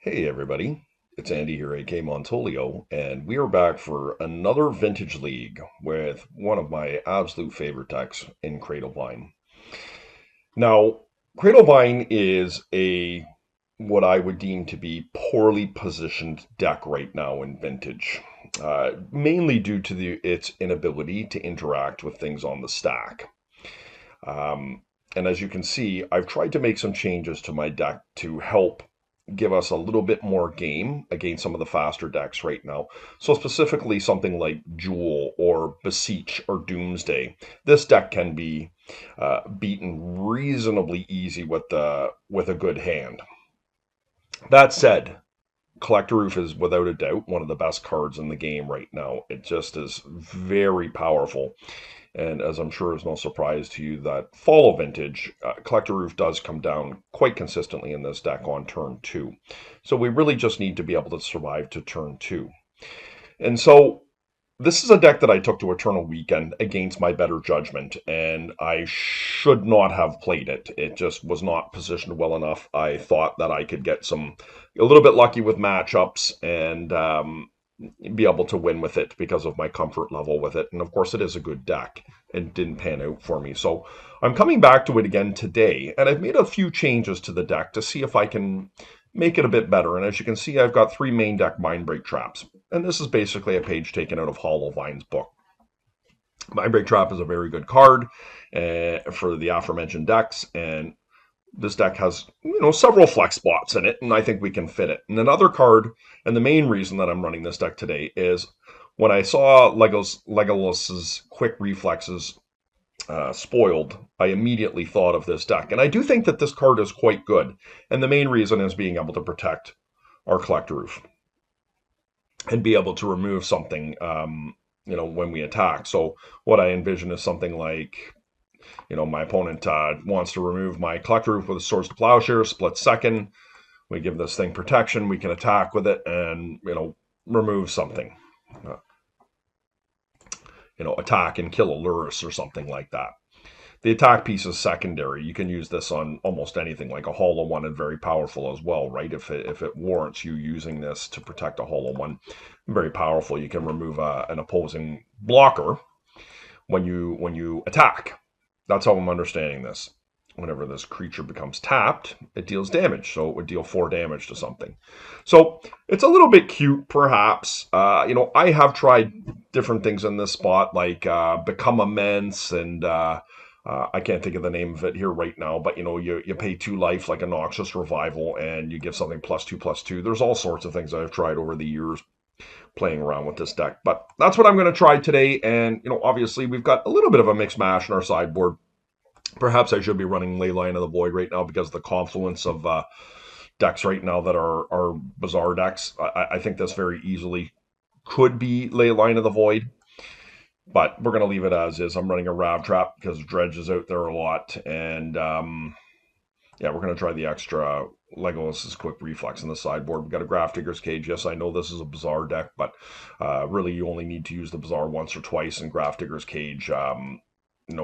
Hey everybody, it's Andy here, aka Montolio, and we are back for another Vintage League with one of my absolute favorite decks in CradleVine. Now, CradleVine is what I would deem to be poorly positioned deck right now in Vintage, mainly due to its inability to interact with things on the stack. And as you can see, I've tried to make some changes to my deck to help give us a little bit more game against some of the faster decks right now. So specifically something like Jewel or Beseech or Doomsday. This deck can be beaten reasonably easy with a good hand. That said, Collector Roof is without a doubt one of the best cards in the game right now. It just is very powerful. And as I'm sure is no surprise to you, that follow Vintage, Collector Roof does come down quite consistently in this deck on turn 2. So we really just need to be able to survive to turn 2. And so this is a deck that I took to Eternal Weekend against my better judgment, and I should not have played it. It just was not positioned well enough. I thought that I could get a little bit lucky with matchups and be able to win with it because of my comfort level with it. And of course, it is a good deck and didn't pan out for me. So I'm coming back to it again today, and I've made a few changes to the deck to see if I can make it a bit better. And as you can see, I've got 3 main deck Mindbreak traps. And this is basically a page taken out of CradleVine's book. Mindbreak Trap is a very good card for the aforementioned decks, and this deck has, several flex spots in it, and I think we can fit it. And another card, and the main reason that I'm running this deck today is when I saw Legolas's quick reflexes spoiled, I immediately thought of this deck. And I do think that this card is quite good. And the main reason is being able to protect our Collector Roof and be able to remove something, when we attack. So what I envision is something like, my opponent wants to remove my Collector Roof with a Swords to Plowshare, split second. We give this thing protection. We can attack with it and, remove something. Attack and kill a Lurrus or something like that. The attack piece is secondary. You can use this on almost anything, like a Hollow One, and very powerful as well, right? If it warrants you using this to protect a Hollow One, very powerful. You can remove an opposing blocker when you attack. That's how I'm understanding this. Whenever this creature becomes tapped, it deals damage. So it would deal 4 damage to something. So it's a little bit cute, perhaps. I have tried different things in this spot, like Become Immense, and I can't think of the name of it here right now, but you pay 2 life like a Noxious Revival, and you give something +2/+2. There's all sorts of things I've tried over the years playing around with this deck, but that's what I'm going to try today. And obviously we've got a little bit of a mixed mash in our sideboard. Perhaps I should be running Leyline of the Void right now because of the confluence of decks right now that are bizarre decks. I think this very easily could be Leyline of the Void, but we're going to leave it as is. I'm running a Rav Trap because Dredge is out there a lot, and we're going to try the extra Legolas's Quick Reflex in the sideboard. We've got a Grafdigger's Cage. Yes, I know this is a bizarre deck, but really you only need to use the Bizarre once or twice, and Grafdigger's Cage,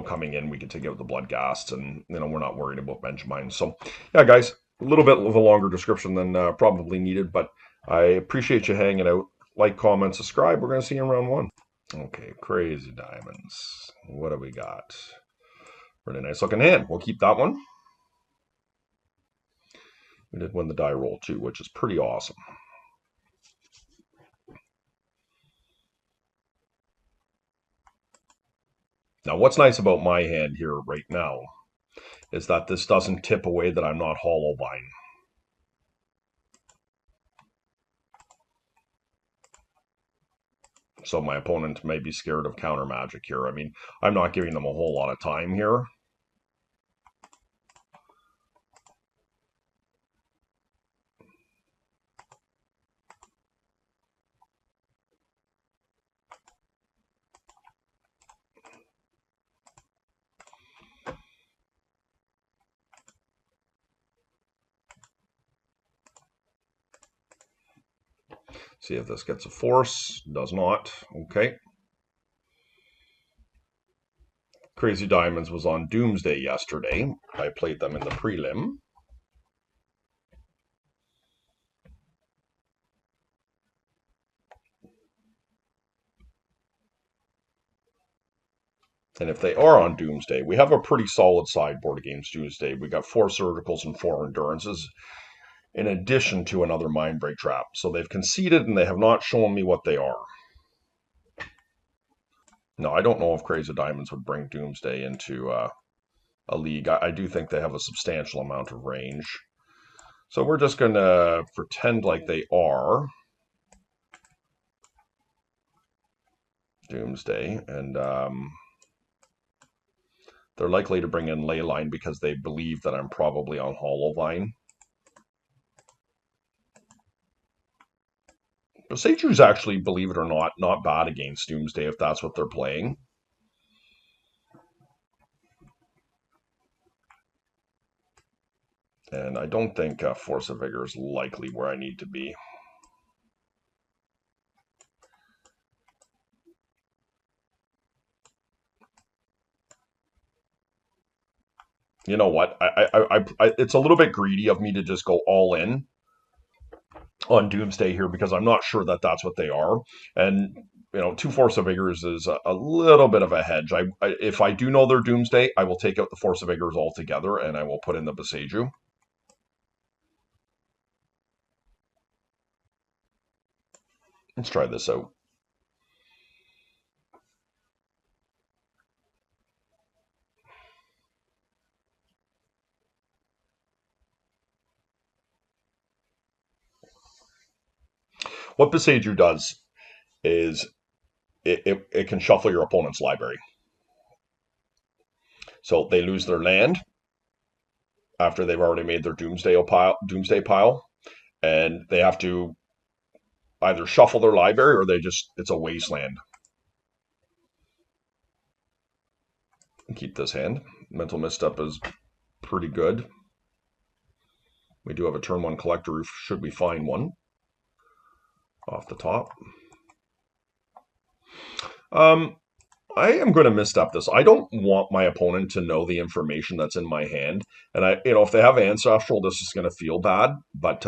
coming in, we can take out the Bloodghasts, and, we're not worried about Benjamines. So, yeah, guys, a little bit of a longer description than probably needed, but I appreciate you hanging out. Like, comment, subscribe. We're going to see you in round 1. Okay, Crazy Diamonds. What do we got? Really nice looking hand. We'll keep that one. We did win the die roll too, which is pretty awesome. Now, what's nice about my hand here right now is that this doesn't tip away that I'm not HoloVine. So my opponent may be scared of counter magic here. I mean, I'm not giving them a whole lot of time here. See if this gets a force. Does not. Okay. Crazy Diamonds was on Doomsday yesterday. I played them in the prelim. And if they are on Doomsday, we have a pretty solid sideboard against Doomsday. We got 4 Surgicals and 4 Endurances, in addition to another Mindbreak Trap. So they've conceded and they have not shown me what they are. Now, I don't know if Crazy Diamonds would bring Doomsday into a league. I do think they have a substantial amount of range. So we're just going to pretend like they are Doomsday. And they're likely to bring in Leyline because they believe that I'm probably on Hollowline. But Seiju's actually, believe it or not bad against Doomsday if that's what they're playing. And I don't think Force of Vigor is likely where I need to be. You know what? It's a little bit greedy of me to just go all in on Doomsday here because I'm not sure that that's what they are. And, 2 Force of Vigors is a little bit of a hedge. If I do know they're Doomsday, I will take out the Force of Vigors altogether and I will put in the Boseiju. Let's try this out. What Boseiju does is it can shuffle your opponent's library. So they lose their land after they've already made their Doomsday pile, and they have to either shuffle their library or it's a wasteland. Keep this hand. Mental Misstep is pretty good. We do have a turn 1 collector should we find one off the top. I am going to misstep this. I don't want my opponent to know the information that's in my hand. And if they have Ancestral, this is going to feel bad. But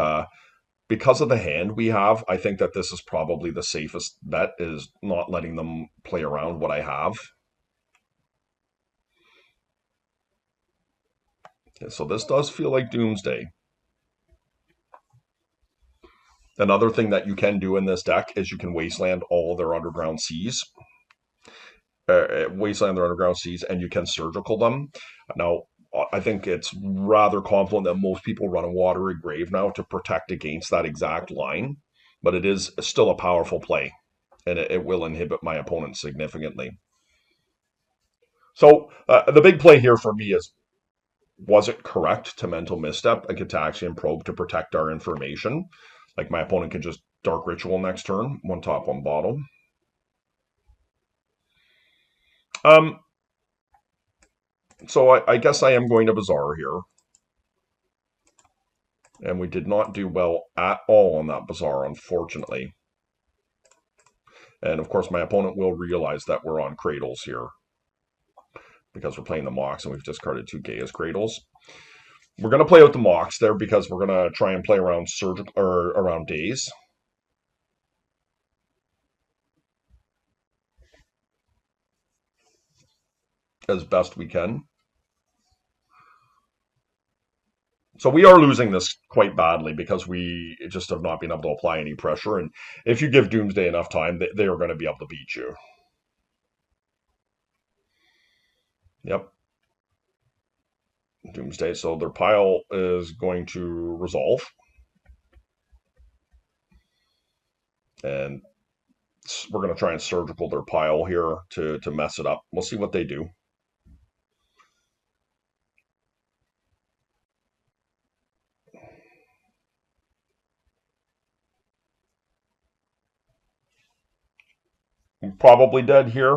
because of the hand we have, I think that this is probably the safest bet, is not letting them play around what I have. Okay, so this does feel like Doomsday. Another thing that you can do in this deck is you can wasteland all their underground seas. Wasteland their underground seas, and you can surgical them. Now, I think it's rather confident that most people run a Watery Grave now to protect against that exact line, but it is still a powerful play, and it will inhibit my opponent significantly. So the big play here for me is, was it correct to Mental Misstep a Gitaxian Probe to protect our information? Like, my opponent can just Dark Ritual next turn, 1 top, 1 bottom. So I guess I am going to Bazaar here. And we did not do well at all on that Bazaar, unfortunately. And of course, my opponent will realize that we're on Cradles here, because we're playing the Mox and we've discarded 2 Gaia's Cradles. We're going to play out the Mox there because we're going to try and play around around Days. As best we can. So we are losing this quite badly because we just have not been able to apply any pressure. And if you give Doomsday enough time, they are going to be able to beat you. Yep. Doomsday. So their pile is going to resolve. And we're going to try and surgical their pile here to mess it up. We'll see what they do. I'm probably dead here.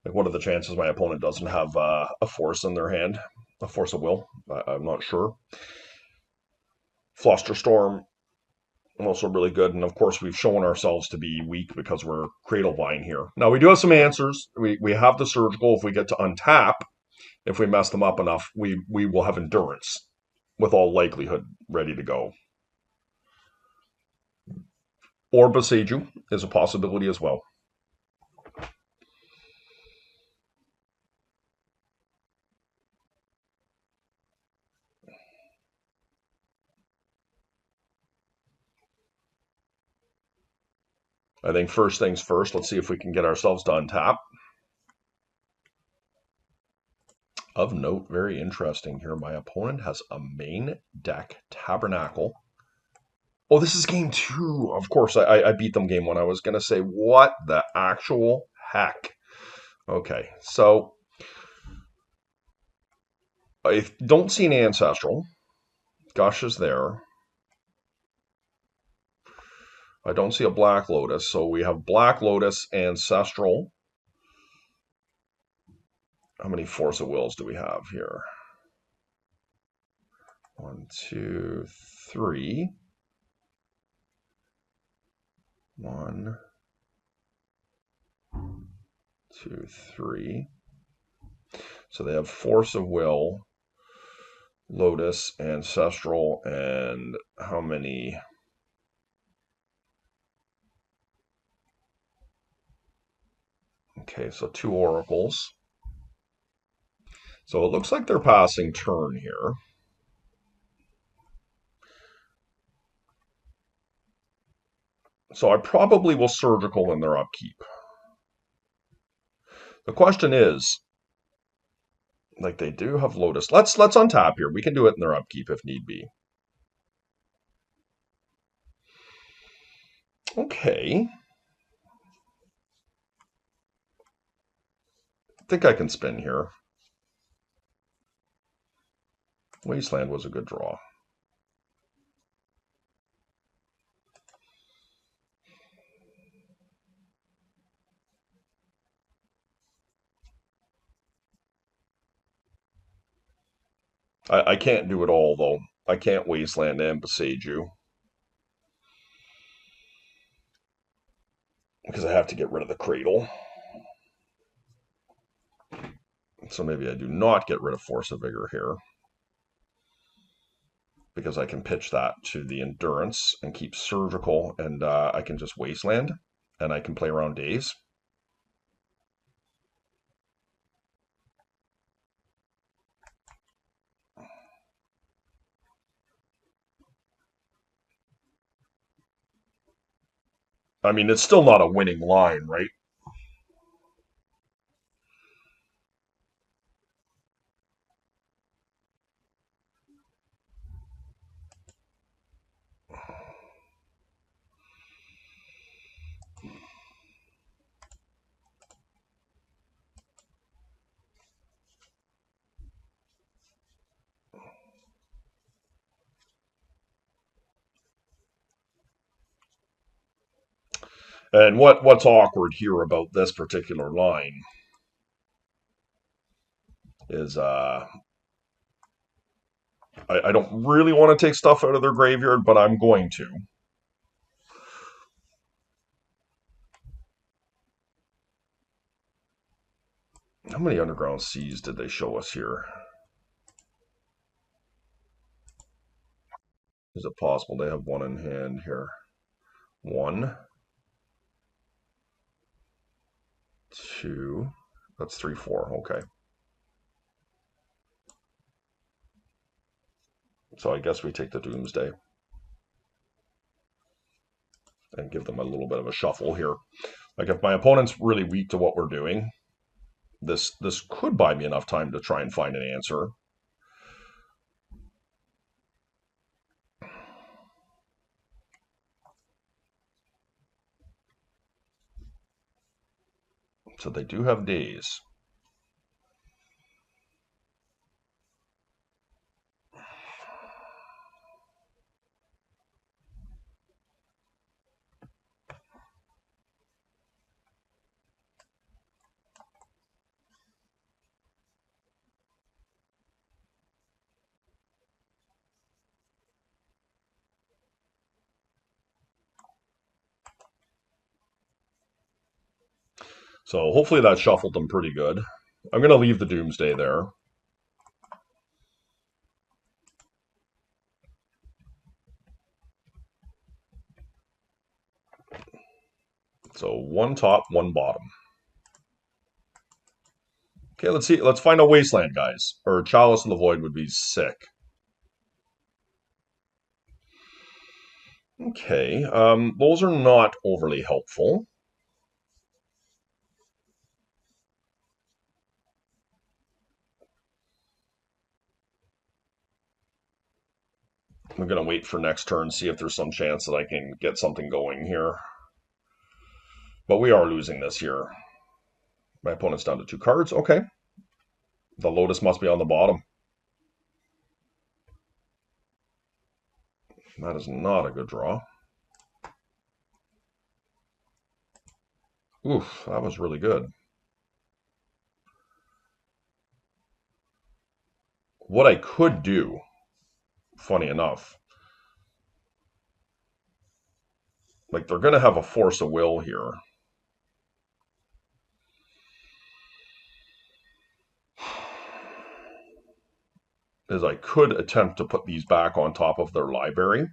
Like, what are the chances my opponent doesn't have a force in their hand? A force of will? I'm not sure. Flusterstorm, also really good. And of course, we've shown ourselves to be weak because we're CradleVine here. Now, we do have some answers. We have the surgical. If we get to untap, if we mess them up enough, we will have endurance with all likelihood ready to go. Or Boseiju is a possibility as well. I think first things first, let's see if we can get ourselves to untap. Of note, very interesting here, my opponent has a main deck Tabernacle. Oh, this is game 2. Of course, I beat them game 1. I was going to say, what the actual heck? Okay, so I don't see an Ancestral. Gush is there. I don't see a Black Lotus, so we have Black Lotus, Ancestral. How many Force of Wills do we have here? 1, 2, 3. 1, 2, 3. So they have Force of Will, Lotus, Ancestral, and how many? Okay, so 2 Oracles. So it looks like they're passing turn here. So I probably will Surgical in their upkeep. The question is, like they do have Lotus. Let's untap here. We can do it in their upkeep if need be. Okay. I think I can spin here. Wasteland was a good draw. I can't do it all, though. I can't Wasteland and Besage you. Because I have to get rid of the Cradle. So maybe I do not get rid of Force of Vigor here. Because I can pitch that to the Endurance and keep Surgical, and I can just Wasteland, and I can play around Days. I mean, it's still not a winning line, right? And what's awkward here about this particular line is I don't really want to take stuff out of their graveyard, but I'm going to. How many Underground Seas did they show us here? Is it possible they have one in hand here? 1, 2, that's 3, 4, okay. So I guess we take the Doomsday and give them a little bit of a shuffle here. Like if my opponent's really weak to what we're doing, this could buy me enough time to try and find an answer. So they do have Days. So hopefully that shuffled them pretty good. I'm going to leave the Doomsday there. So 1 top, 1 bottom. Okay, let's see. Let's find a Wasteland, guys. Or Chalice in the Void would be sick. Okay, those are not overly helpful. I'm going to wait for next turn, see if there's some chance that I can get something going here. But we are losing this here. My opponent's down to 2 cards. Okay. The Lotus must be on the bottom. That is not a good draw. Oof, that was really good. What I could do, funny enough, like they're going to have a force of will here. Is I could attempt to put these back on top of their library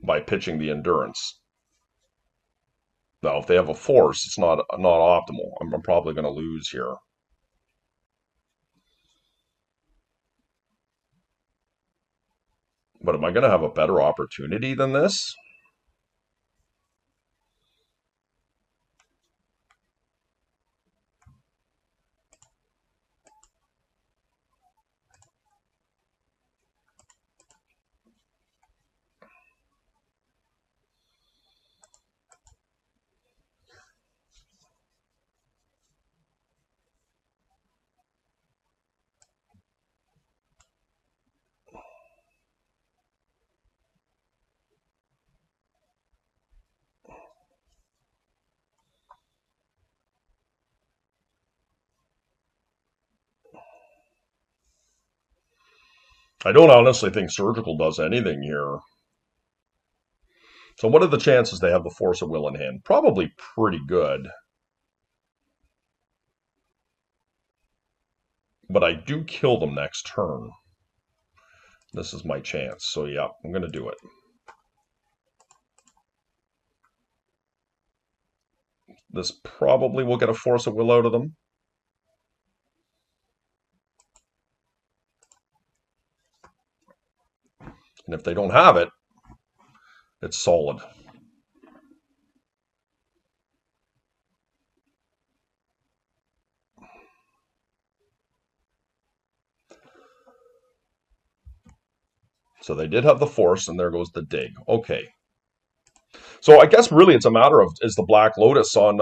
by pitching the endurance. Now, if they have a force, it's not optimal. I'm probably going to lose here. But am I going to have a better opportunity than this? I don't honestly think Surgical does anything here. So what are the chances they have the force of will in hand? Probably pretty good. But I do kill them next turn. This is my chance. So yeah, I'm going to do it. This probably will get a force of will out of them. And if they don't have it, it's solid. So they did have the force, and there goes the dig. Okay. So I guess really it's a matter of, is the Black Lotus on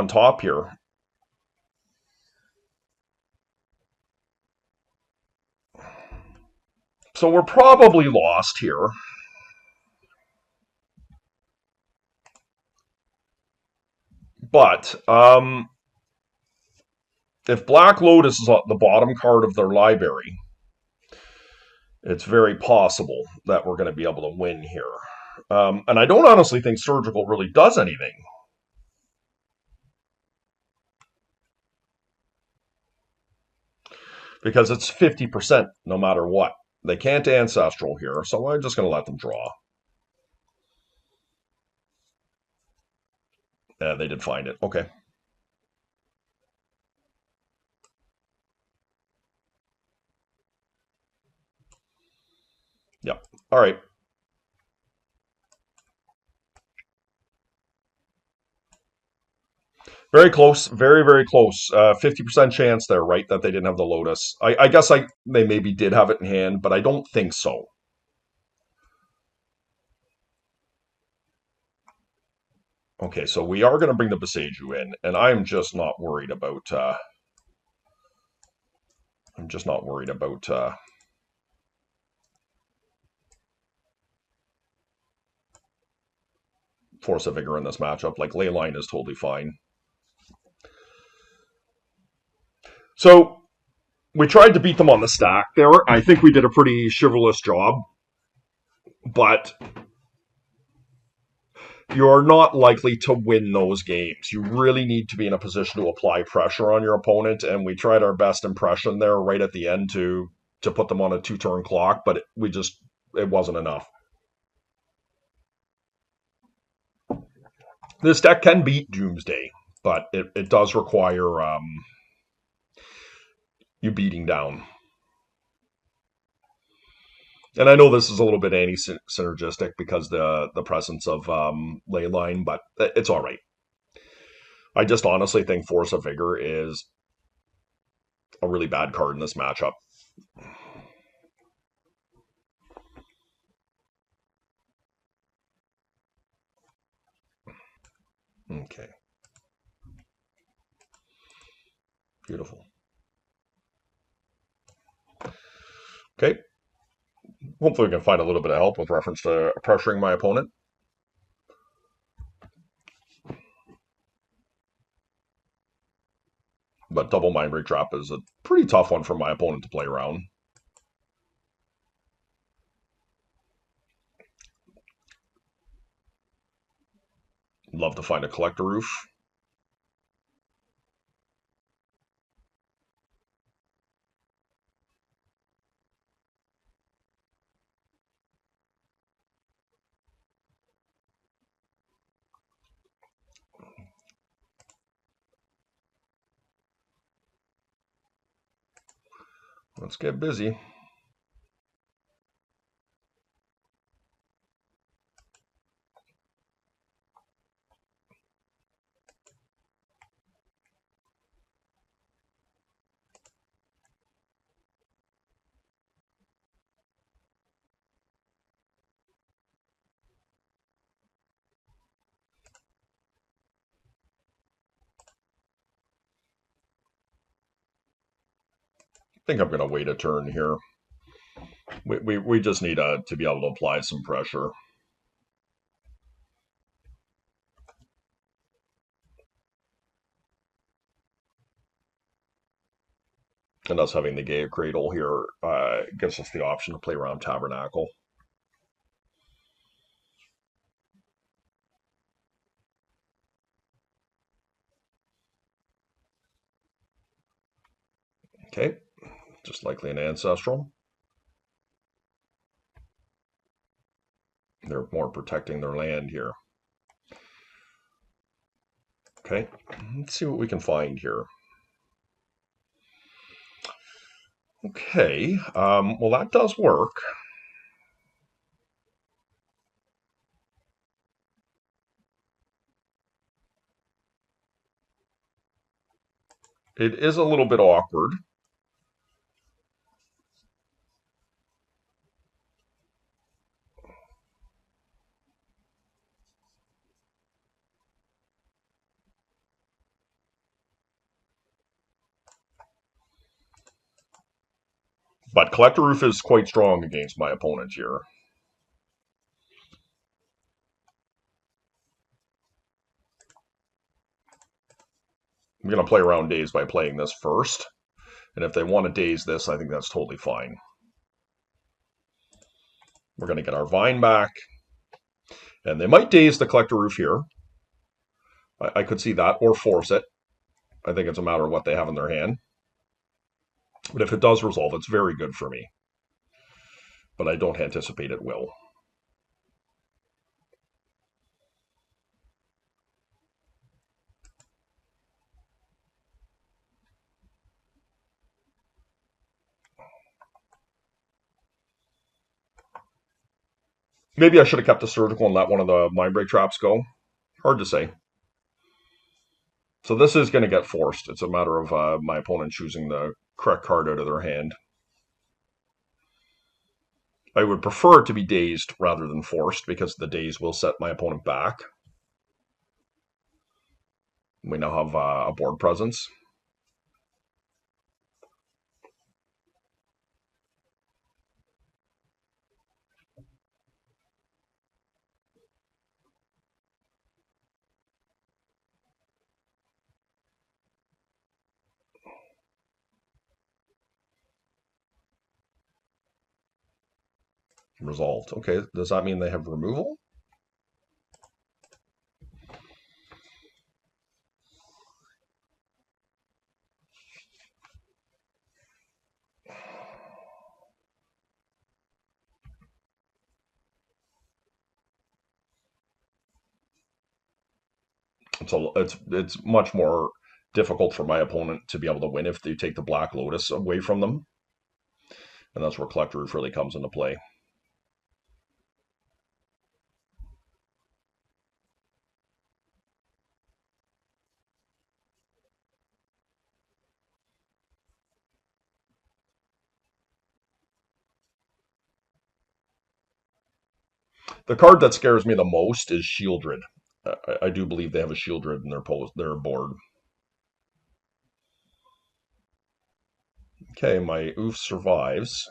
top here? So we're probably lost here. But if Black Lotus is the bottom card of their library, it's very possible that we're going to be able to win here. And I don't honestly think Surgical really does anything. Because it's 50% no matter what. They can't Ancestral here, so I'm just going to let them draw. Yeah, they did find it. Okay. Yep. All right. Very close. Very, very close. 50% chance there, right, that they didn't have the Lotus. I guess they maybe did have it in hand, but I don't think so. Okay, so we are going to bring the Boseiju in, and I'm just not worried about... I'm just not worried about... Force of Vigor in this matchup. Like, Leyline is totally fine. So, we tried to beat them on the stack there. I think we did a pretty chivalrous job. But you're not likely to win those games. You really need to be in a position to apply pressure on your opponent, and we tried our best impression there right at the end to put them on a 2-turn clock, but it wasn't enough. This deck can beat Doomsday, but it does require you beating down. And I know this is a little bit anti-synergistic because the presence of Leyline, but it's all right. I just honestly think Force of Vigor is a really bad card in this matchup. Okay. Beautiful. Okay. Hopefully we can find a little bit of help with reference to pressuring my opponent. But double Mind Break Drop is a pretty tough one for my opponent to play around. Love to find a Collector Roof. Let's get busy. I think I'm going to wait a turn here. We just need to be able to apply some pressure. And us having the Gaia Cradle here gives us the option to play around Tabernacle. Okay, just likely an Ancestral. They're more protecting their land here. Okay, let's see what we can find here. Okay, well that does work. It is a little bit awkward. But Collector Roof is quite strong against my opponent here. I'm going to play around Daze by playing this first. And if they want to Daze this, I think that's totally fine. We're going to get our Vine back. And they might Daze the Collector Roof here. I could see that, or force it. I think it's a matter of what they have in their hand. But if it does resolve, it's very good for me. But I don't anticipate it will. Maybe I should have kept the Surgical and let one of the Mind Break traps go. Hard to say. So this is going to get forced. It's a matter of my opponent choosing the correct card out of their hand. I would prefer it to be dazed rather than forced because the daze will set my opponent back. We now have a board presence. Resolved. Okay, does that mean they have removal? It's much more difficult for my opponent to be able to win if they take the Black Lotus away from them. And that's where Collector Roof really comes into play. The card that scares me the most is Shieldred. I do believe they have a Shieldred in their board. Okay, my oof survives.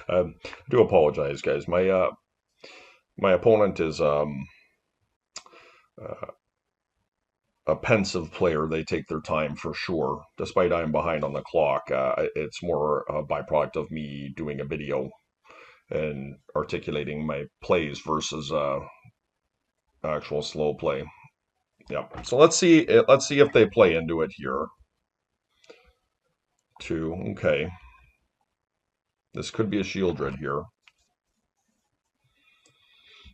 I do apologize, guys. My opponent is uh, a pensive player. They take their time for sure. Despite I'm behind on the clock, it's more a byproduct of me doing a video and articulating my plays versus actual slow play. Yeah. So let's see. Let's see if they play into it here. Two. Okay. This could be a Shieldred here.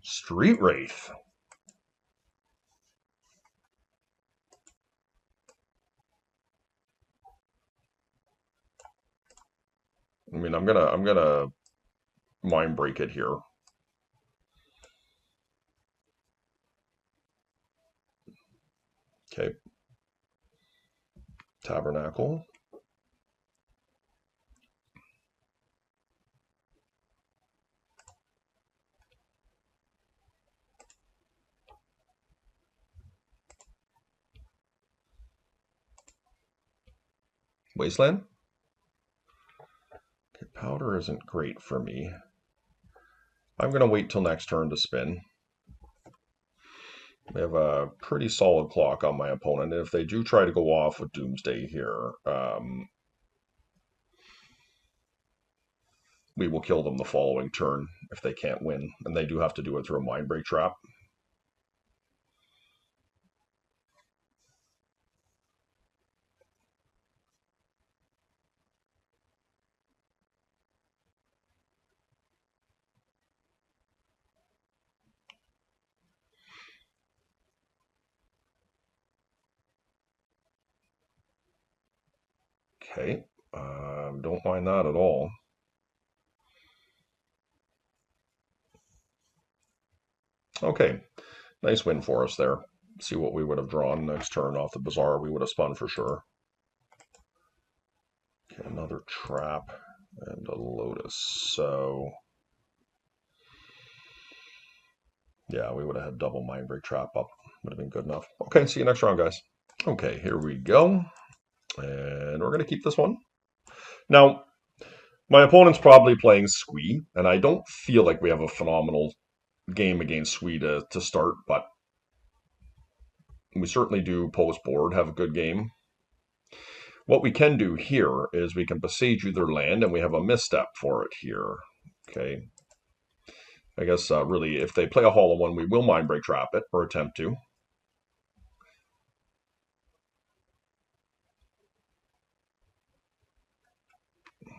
Street Wraith. I mean, I'm gonna mind break it here. Okay. Tabernacle. Wasteland. Okay, powder isn't great for me. I'm gonna wait till next turn to spin. We have a pretty solid clock on my opponent. If they do try to go off with Doomsday here, we will kill them the following turn if they can't win. And they do have to do it through a Mind Break Trap. Okay, don't mind that at all. Okay, nice win for us there. See what we would have drawn next turn off the Bazaar. We would have spun for sure. Okay, another trap and a Lotus. So, yeah, we would have had double Mind Break Trap up. Would have been good enough. Okay, see you next round, guys. Okay, here we go. And we're going to keep this one. Now, my opponent's probably playing Squee, and I don't feel like we have a phenomenal game against Squee to start, but we certainly do post-board have a good game. What we can do here is we can besiege either land, and we have a misstep for it here. Okay. I guess really, if they play a hollow one, we will Mind Break Trap it, or attempt to.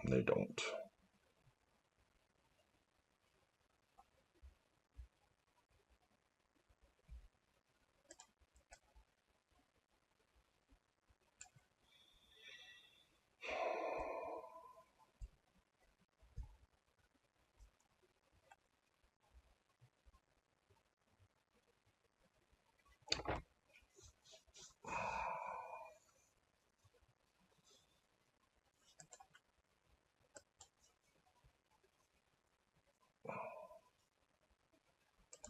They don't.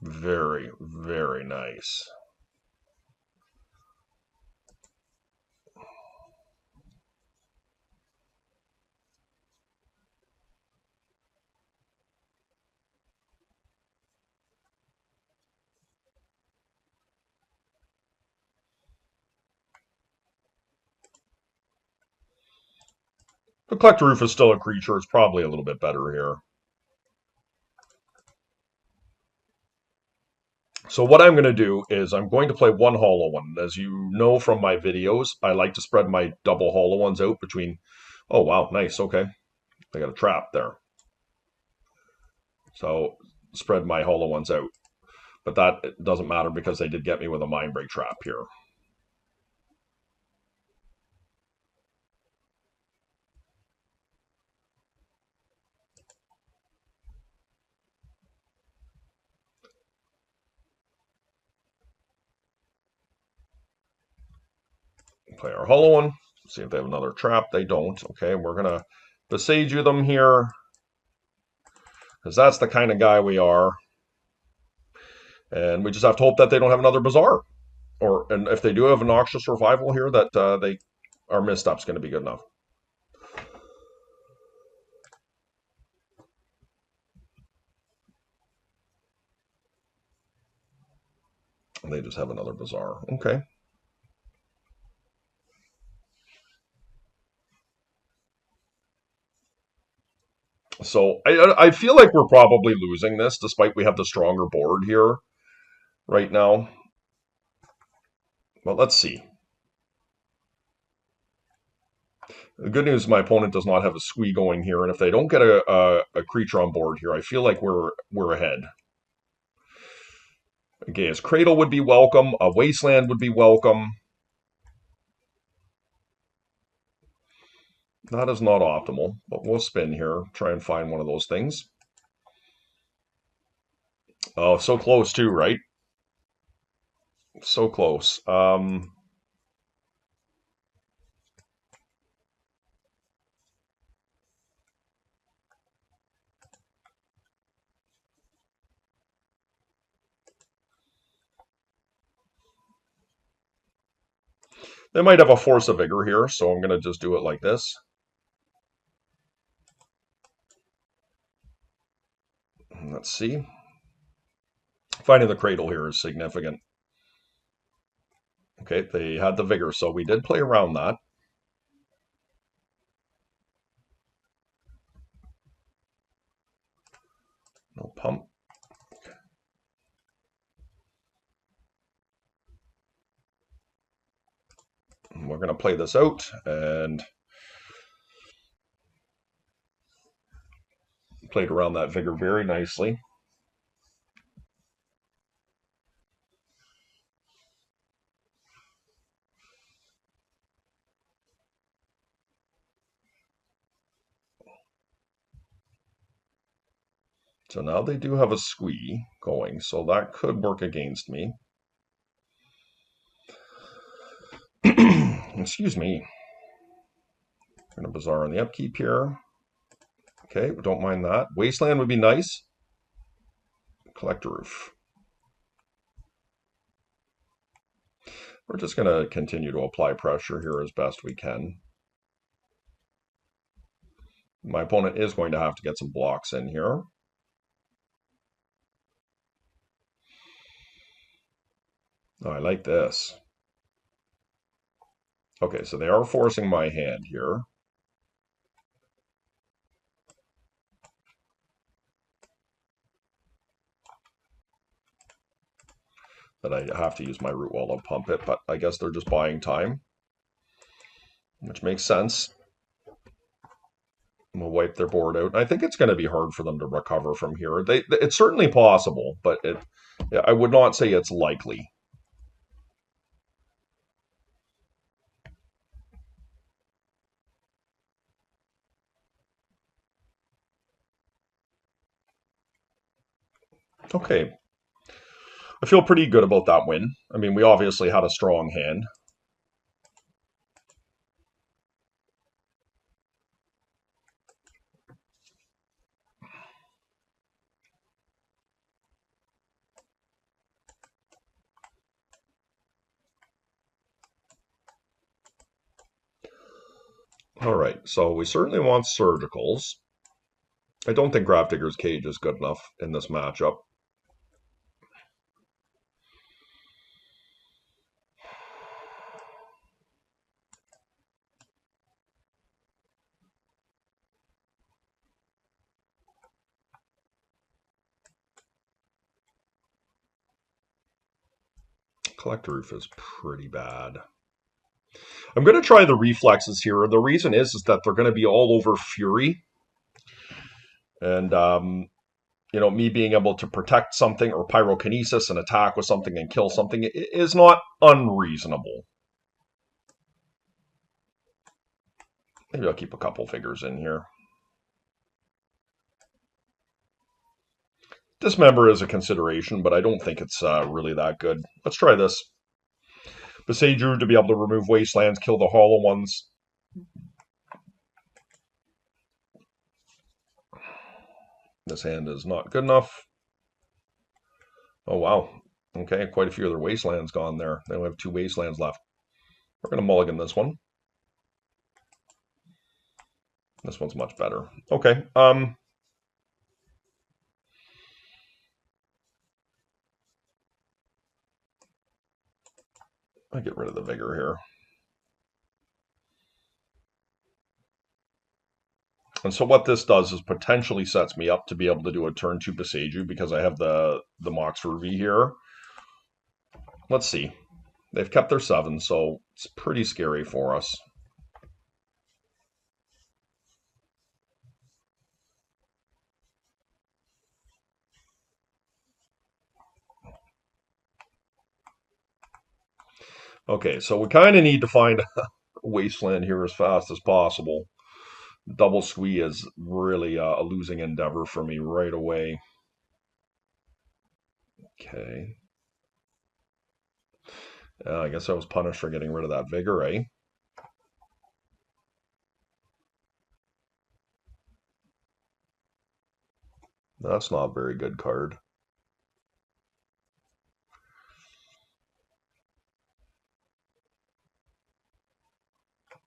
Very, very nice. The Collector Roof is still a creature. It's probably a little bit better here. So what I'm going to do is I'm going to play one hollow one. As you know from my videos, I like to spread my double hollow ones out between... Oh, wow, nice, okay. I got a trap there. So spread my hollow ones out. But that doesn't matter because they did get me with a Mind Break Trap here. Play our hollow one. See if they have another trap. They don't. Okay, we're going to besage you them here, because that's the kind of guy we are. And we just have to hope that they don't have another Bazaar. And if they do have a Noxious Revival here, that our misstep's going to be good enough. And they just have another Bazaar. Okay. So I feel like we're probably losing this, despite we have the stronger board here right now. But let's see. The good news is my opponent does not have a squee going here, and if they don't get a creature on board here, I feel like we're ahead. Okay, his Cradle would be welcome. A Wasteland would be welcome. That is not optimal, but we'll spin here, try and find one of those things. Oh, so close too, right? So close. They might have a Force of Vigor here, so I'm going to just do it like this. Let's see. Finding the Cradle here is significant. Okay, they had the Vigor, so we did play around that. No pump. We're going to play this out and played around that Vigor very nicely. So now they do have a squee going, so that could work against me. Excuse me. Going to Bazaar on the upkeep here. Okay, don't mind that. Wasteland would be nice. Collector Roof. We're just going to continue to apply pressure here as best we can. My opponent is going to have to get some blocks in here. Oh, I like this. Okay, so they are forcing my hand here. That I have to use my root wall to pump it, but I guess they're just buying time, which makes sense. We'll wipe their board out. I think it's going to be hard for them to recover from here. It's certainly possible, but I would not say it's likely. Okay. I feel pretty good about that win. I mean, we obviously had a strong hand. All right, so we certainly want surgicals. I don't think Gravedigger's Cage is good enough in this matchup. Collector Roof is pretty bad. I'm going to try the reflexes here. The reason is that they're going to be all over Fury. And, me being able to protect something or Pyrokinesis and attack with something and kill something is not unreasonable. Maybe I'll keep a couple figures in here. Dismember is a consideration, but I don't think it's really that good. Let's try this. Beseiju to be able to remove wastelands, kill the hollow ones. This hand is not good enough. Oh, wow. Okay, quite a few of their wastelands gone there. They only have 2 wastelands left. We're going to mulligan this one. This one's much better. Okay. I get rid of the vigor here. And so what this does is potentially sets me up to be able to do a turn 2 Beseiju because I have the Mox Ruby here. Let's see. They've kept their 7, so it's pretty scary for us. Okay, so we kind of need to find a wasteland here as fast as possible. Double squee is really a losing endeavor for me right away. Okay. I guess I was punished for getting rid of that vigor, eh? That's not a very good card.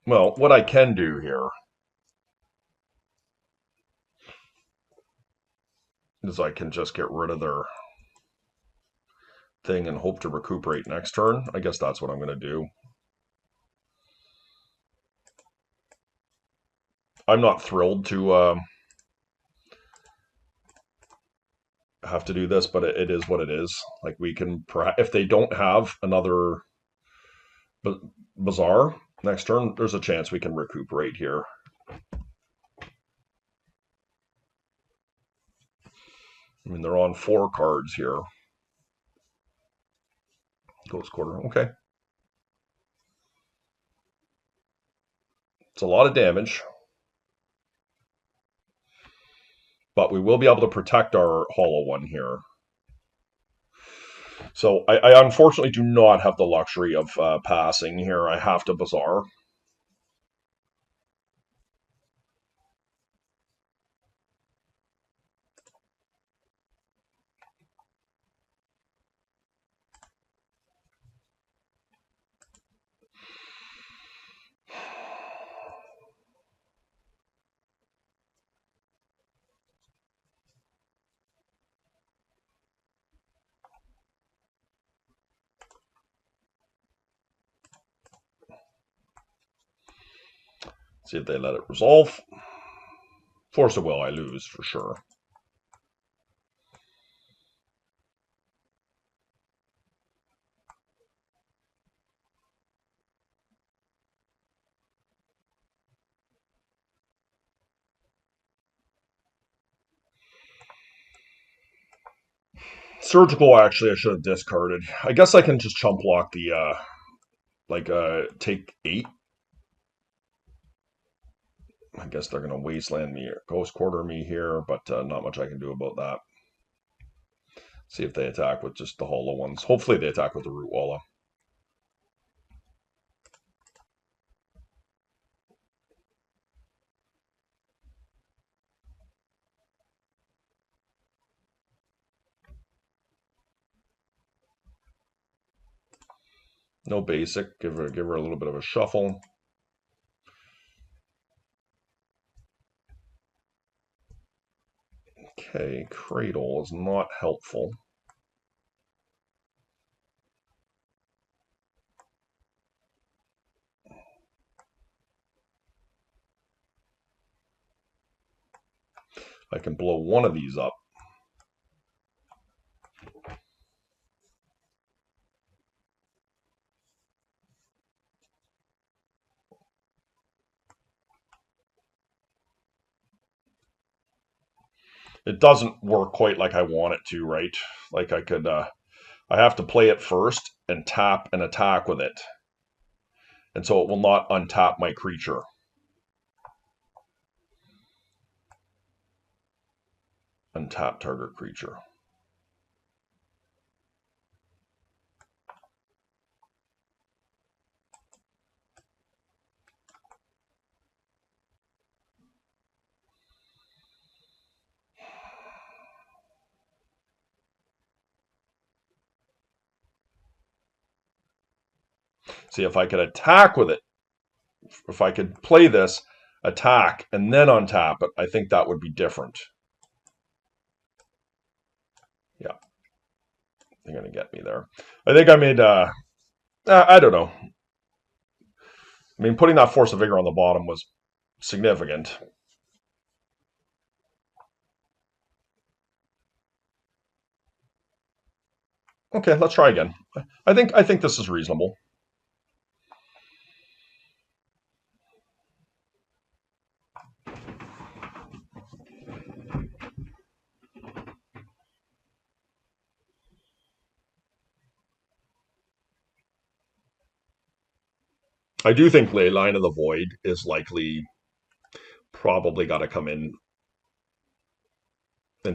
Well, what I can do here is I can just get rid of their thing and hope to recuperate next turn. I guess that's what I'm going to do. I'm not thrilled to have to do this, but it is what it is. Like, we can, if they don't have another Bazaar next turn, there's a chance we can recuperate here. I mean, they're on 4 cards here. Ghost Quarter, okay. It's a lot of damage. But we will be able to protect our hollow one here. So I unfortunately do not have the luxury of passing here. I have to Bazaar. See if they let it resolve. Force of will, I lose for sure. Surgical, actually, I should have discarded. I guess I can just chump block the, take 8. I guess they're going to wasteland me or Ghost Quarter me here, but not much I can do about that. See if they attack with just the hollow ones. Hopefully they attack with the Root Walla. No basic. Give her a little bit of a shuffle. Okay, Cradle is not helpful. I can blow one of these up. It doesn't work quite like I want it to, right? Like I could, I have to play it first and tap and attack with it. And so it will not untap my creature. Untap target creature. See, if I could attack with it, if I could play this, attack, and then untap it, I think that would be different. Yeah, they're going to get me there. I think I made, I don't know. I mean, putting that Force of Vigor on the bottom was significant. Okay, let's try again. I think this is reasonable. I do think Leyline of the Void is likely probably got to come into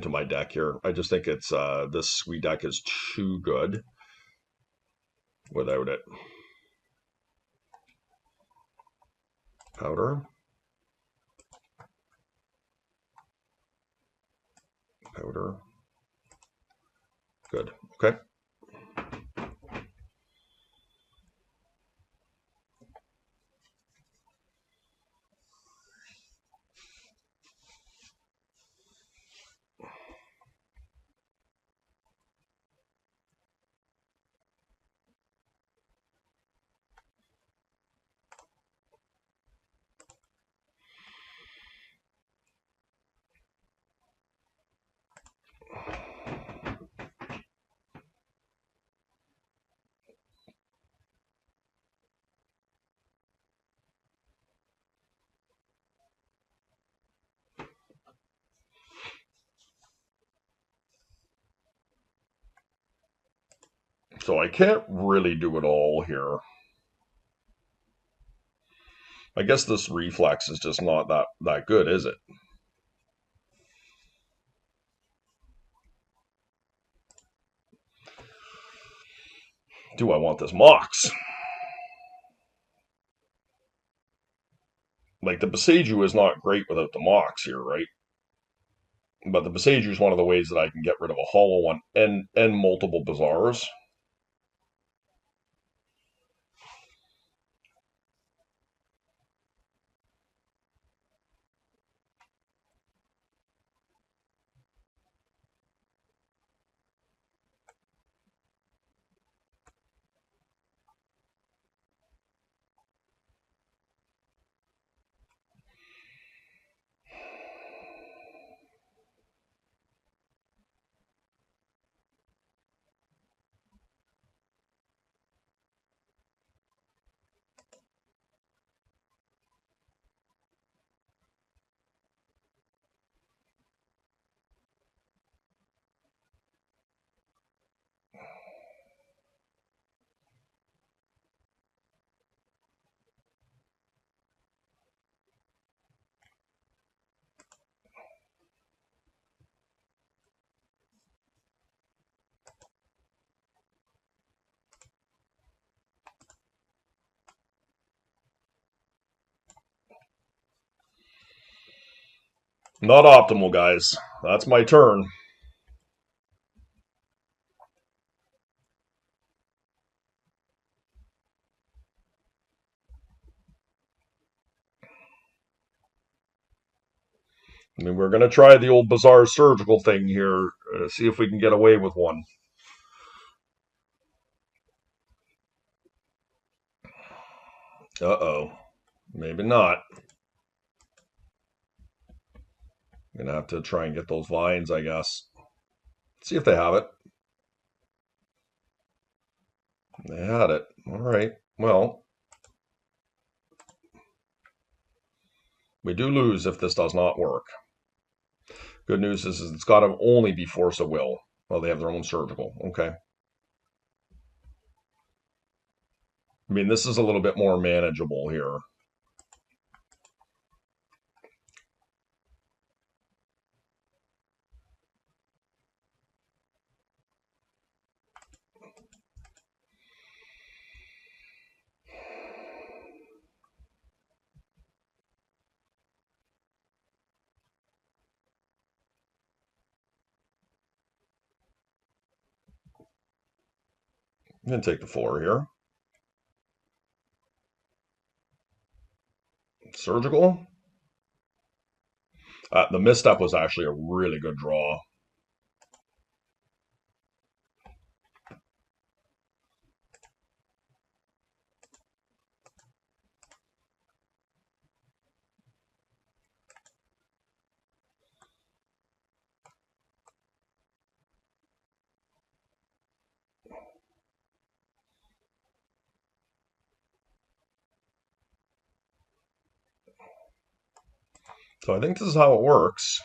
my deck here. I just think it's this sweet deck is too good without it. Powder. Powder. Good. Okay. So I can't really do it all here. I guess this reflex is just not that good, is it? Do I want this Mox? Like the Boseiju is not great without the Mox here, right? But the Boseiju is one of the ways that I can get rid of a hollow one and multiple Bazaars. Not optimal, guys. That's my turn. I mean, we're going to try the old Bazaar surgical thing here, see if we can get away with one. Uh-oh. Maybe not. I'm going to have to try and get those vines, I guess. See if they have it. They had it. All right. Well, we do lose if this does not work. Good news is it's got to only be Force of Will. Well, they have their own surgical. Okay. I mean, this is a little bit more manageable here. I'm going to take the 4 here. Surgical. The misstep was actually a really good draw. So I think this is how it works.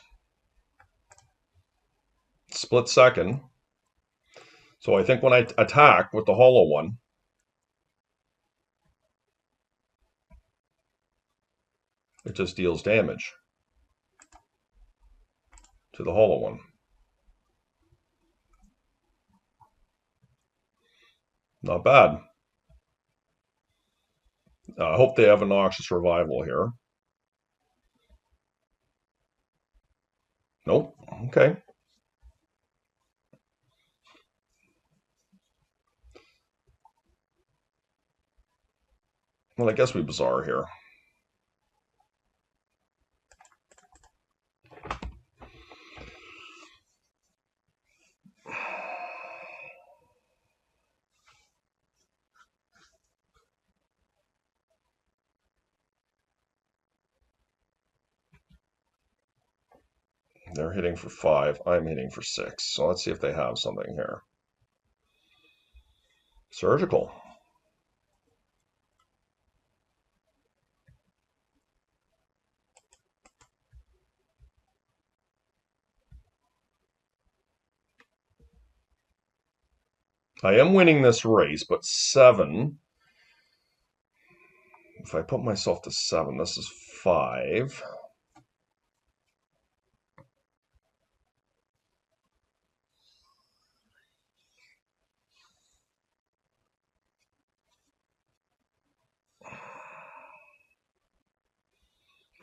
Split second. So I think when I attack with the hollow one, it just deals damage to the hollow one. Not bad. I hope they have a Noxious Revival here. Nope. Okay. Well, I guess we Bazaar here. They're hitting for 5. I'm hitting for 6. So let's see if they have something here. Surgical. I am winning this race, but 7. If I put myself to 7, this is 5.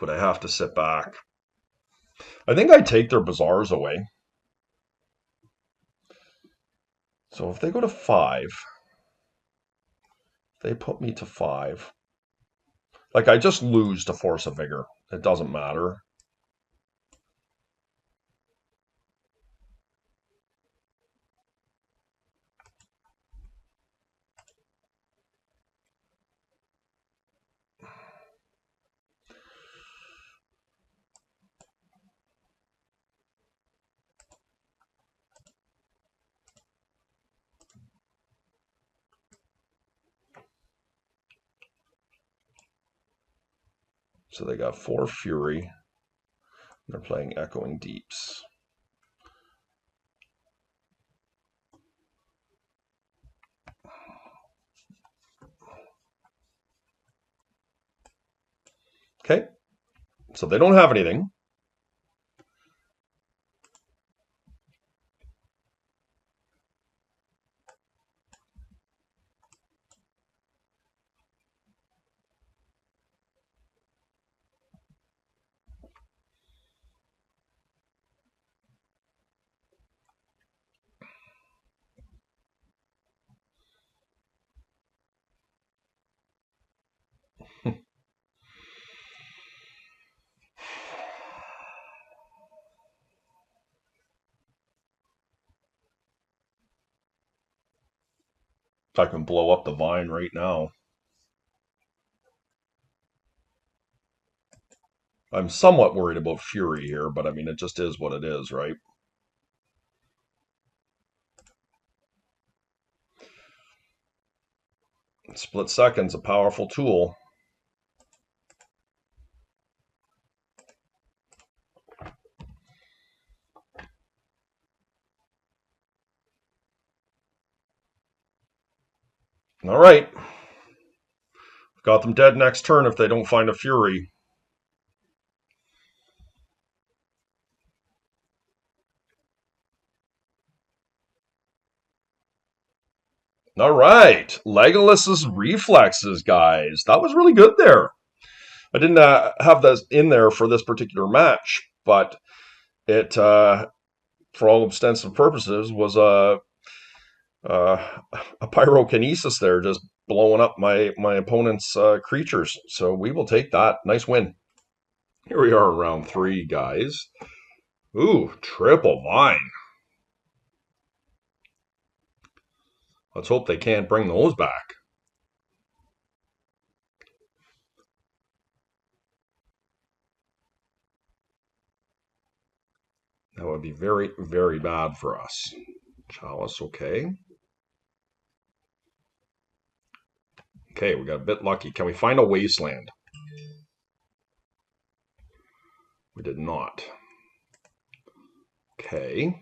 But I have to sit back. I think I take their Bazaars away. So if they go to 5, they put me to 5. Like, I just lose to Force of Vigor. It doesn't matter. So they got 4 Fury. They're playing Echoing Deeps. Okay. So they don't have anything. I can blow up the vine right now. I'm somewhat worried about Fury here, but I mean, it just is what it is, right? Split second's a powerful tool. All right. Got them dead next turn if they don't find a Fury. All right. Legolas's Reflexes, guys. That was really good there. I didn't have this in there for this particular match, but it, for all extensive purposes, was a pyrokinesis there, just blowing up my opponent's creatures. So we will take that. Nice win. Here we are in round 3, guys. Ooh, triple vine. Let's hope they can't bring those back. That would be very, very bad for us. Chalice, okay. Okay, we got a bit lucky. Can we find a wasteland? We did not. Okay.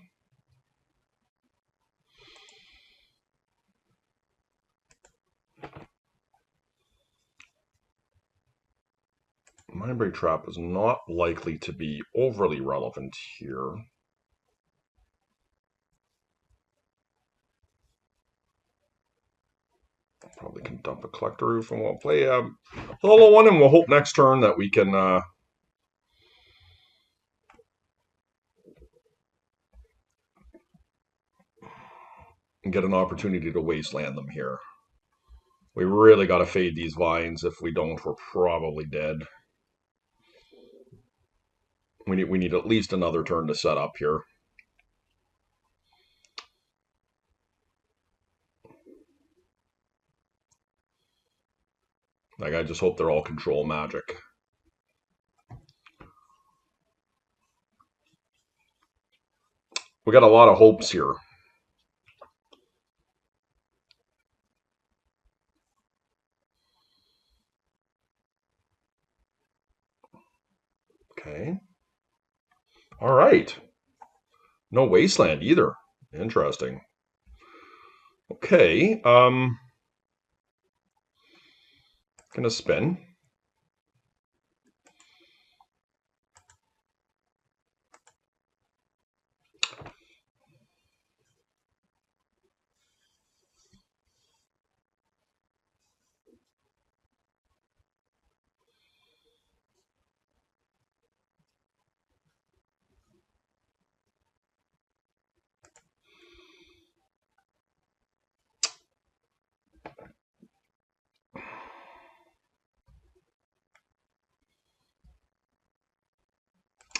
Mindbreak Trap is not likely to be overly relevant here. Probably can dump a Collector Roof and we'll play a Hollow One, and we'll hope next turn that we can get an opportunity to wasteland them here. We really got to fade these vines. If we don't, we're probably dead. We need at least another turn to set up here. Like, I just hope they're all control magic. We got a lot of hopes here. Okay. All right. No wasteland either. Interesting. Okay. Gonna spin.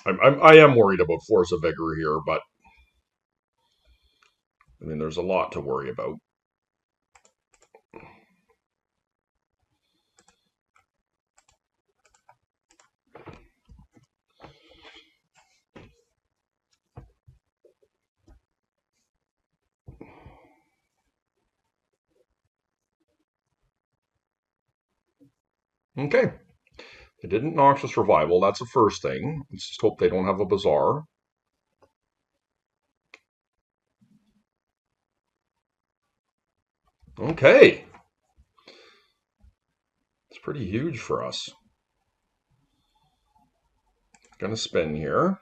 I am worried about Force of Vigor here, but I mean, there's a lot to worry about. Okay. They didn't Noxious Revival. That's the first thing. Let's just hope they don't have a Bazaar. Okay. It's pretty huge for us. Gonna spin here.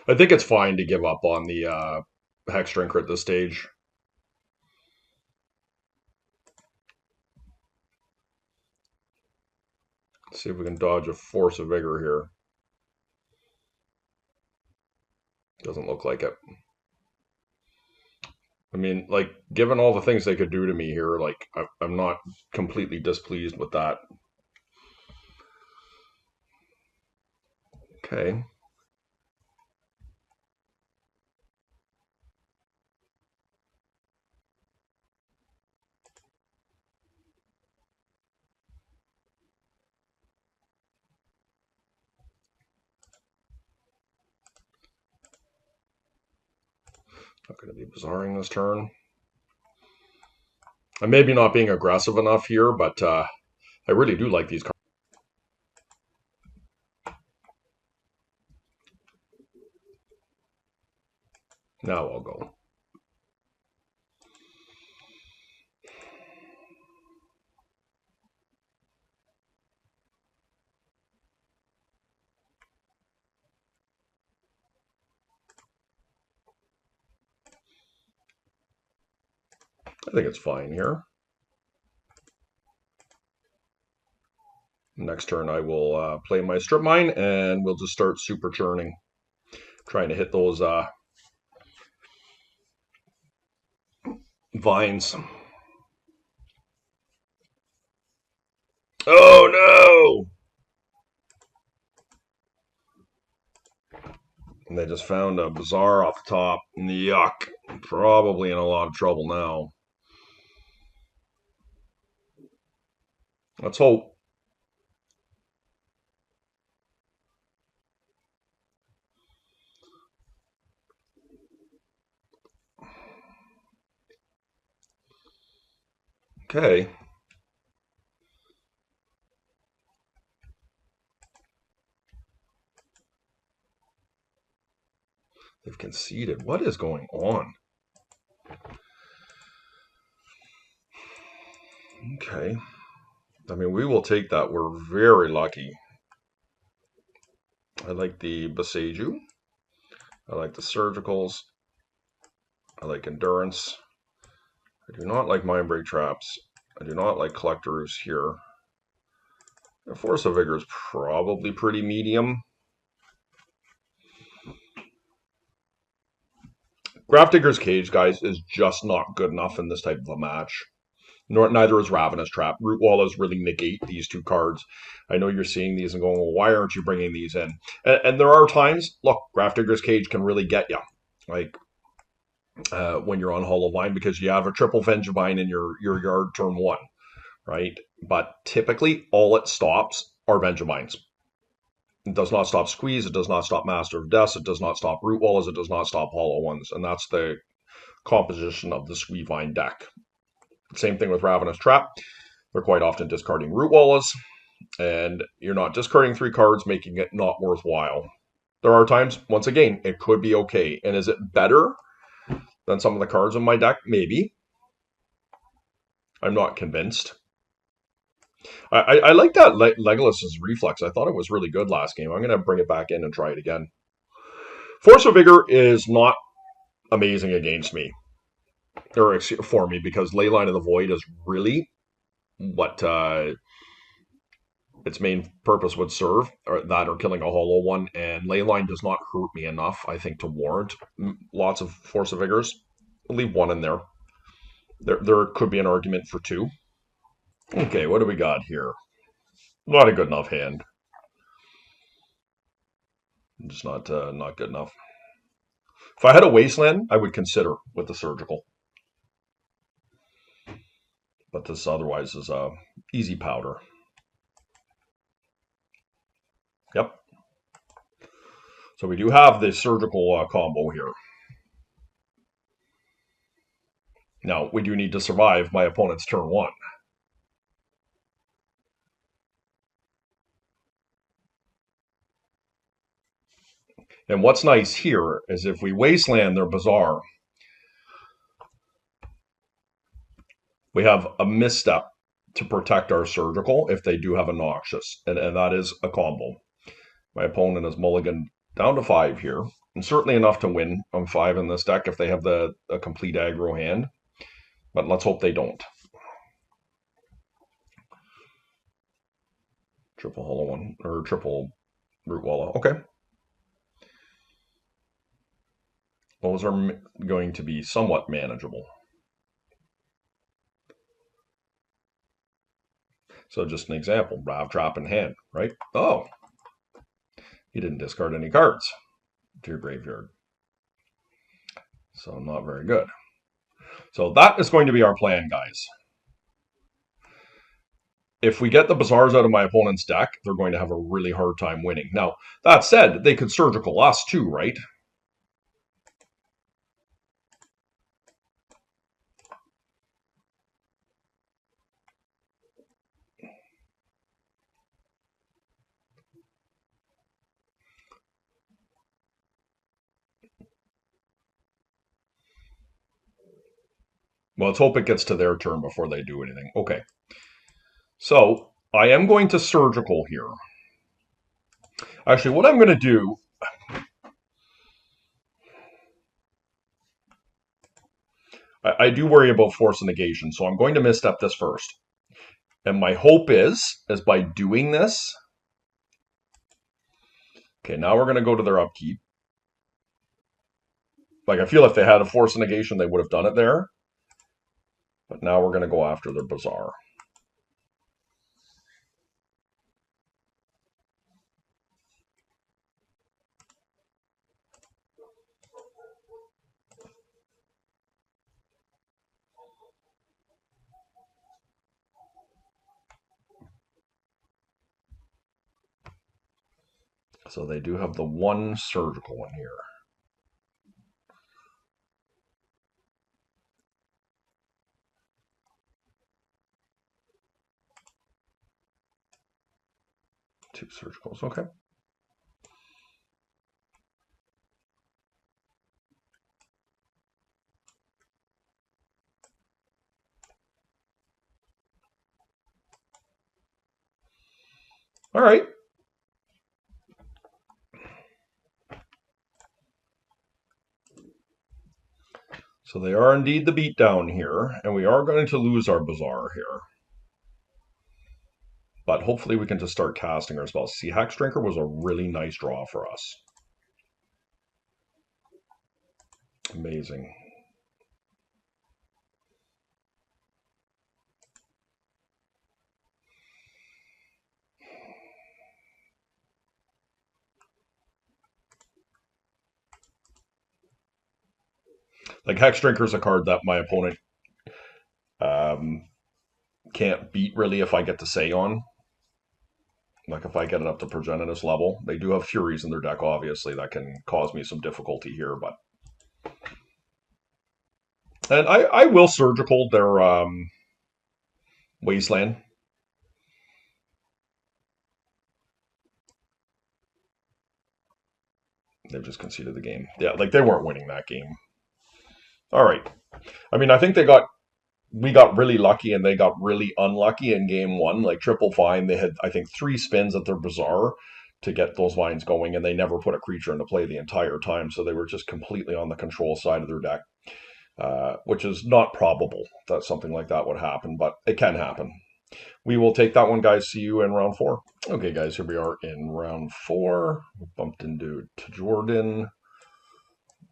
I think it's fine to give up on the Hex Drinker at this stage. Let's see if we can dodge a Force of Vigor here. Doesn't look like it. I mean, like, given all the things they could do to me here, like, I'm not completely displeased with that. Okay. Not going to be Bazaring this turn. I'm maybe not being aggressive enough here, but I really do like these cards. Now I'll go. I think it's fine here. Next turn I will play my strip mine and we'll just start super churning. Trying to hit those vines. Oh no! And they just found a bazaar off the top. Yuck. Probably in a lot of trouble now. Let's hope. Okay. They've conceded. What is going on? Okay. I mean, we will take that. We're very lucky. I like the Boseiju. I like the Surgicals. I like Endurance. I do not like Mind Break Traps. I do not like Collectors here. The Force of Vigor is probably pretty medium. Grafdigger's Cage, guys, is just not good enough in this type of a match. Neither is Ravenous Trap. Root Wallows really negate these two cards. I know you're seeing these and going, well, why aren't you bringing these in? And there are times, look, Grafdigger's Cage can really get you. Like, when you're on Hollow Vine, because you have a triple Vengevine in your yard turn 1, right? But typically, all it stops are Vengevines. It does not stop Squeeze, it does not stop Master of Death, it does not stop Root Wallows, it does not stop Hollow Ones, and that's the composition of the Squeevine deck. Same thing with Ravenous Trap. They're quite often discarding Root Wallows, and you're not discarding 3 cards, making it not worthwhile. There are times, once again, it could be okay. And is it better than some of the cards in my deck? Maybe. I'm not convinced. I like that Legolas's Reflex. I thought it was really good last game. I'm going to bring it back in and try it again. Force of Vigor is not amazing against me. Or for me, because Leyline of the Void is really what its main purpose would serve, or that or killing a hollow one, and Leyline does not hurt me enough, I think, to warrant lots of Force of Vigors. I'll leave 1 in there. There could be an argument for 2. Okay, what do we got here? Not a good enough hand. Just not good enough. If I had a Wasteland, I would consider with the Surgical. But this otherwise is easy powder. Yep. So we do have the Surgical combo here. Now, we do need to survive my opponent's turn 1. And what's nice here is if we Wasteland their Bazaar, we have a misstep to protect our Surgical if they do have a Noxious, and that is a combo. My opponent is mulliganed down to 5 here, and certainly enough to win on 5 in this deck if they have a complete aggro hand. But let's hope they don't. Triple Hollow One, or triple Root Wallow. Okay. Those are going to be somewhat manageable. So just an example, Rav Trap in hand, right? Oh, you didn't discard any cards to your graveyard. So not very good. So that is going to be our plan, guys. If we get the Bazaars out of my opponent's deck, they're going to have a really hard time winning. Now, that said, they could Surgical us too, right? Well, let's hope it gets to their turn before they do anything. Okay. So, I am going to Surgical here. Actually, what I'm going to do... I do worry about Force of Negation, so I'm going to misstep this first. And my hope is by doing this, okay, now we're going to go to their upkeep. Like, I feel if they had a force of negation, they would have done it there. But now we're going to go after their Bazaar. So they do have the one surgical one here. Two surgicals, okay. All right. So they are indeed the beatdown here, and we are going to lose our Bazaar here. But hopefully we can just start casting our spells. See, Hex Drinker was a really nice draw for us. Amazing. Like, Hex Drinker is a card that my opponent can't beat, really, if I get to say on. Like, if I get it up to Progenitus level. They do have Furies in their deck, obviously. That can cause me some difficulty here, but... And I will Surgical their Wasteland. They've just conceded the game. Yeah, like, they weren't winning that game. All right. I mean, I think we got really lucky and they got really unlucky in game one. Like, Triple Vine, they had, I think, 3 spins at their Bazaar to get those vines going, and they never put a creature into play the entire time. So they were just completely on the control side of their deck, which is not probable that something like that would happen, but it can happen. We will take that one, guys. See you in round 4. Okay, guys, here we are in round 4. We bumped into Jordan.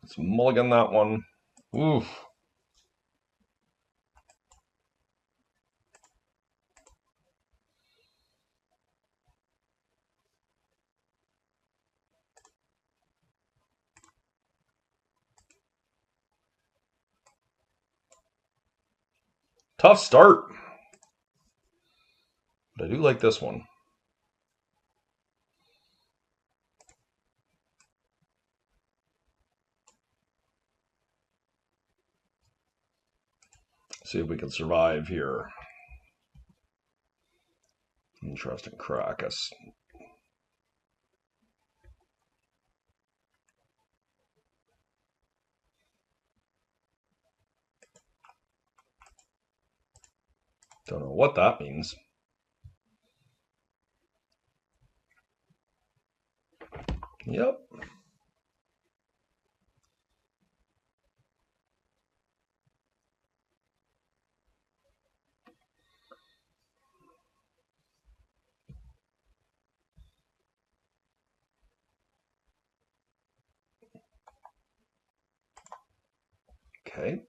Let's mulligan that one. Oof. Tough start. But I do like this one. See if we can survive here. Interesting Caracas. Don't know what that means. Yep. Okay.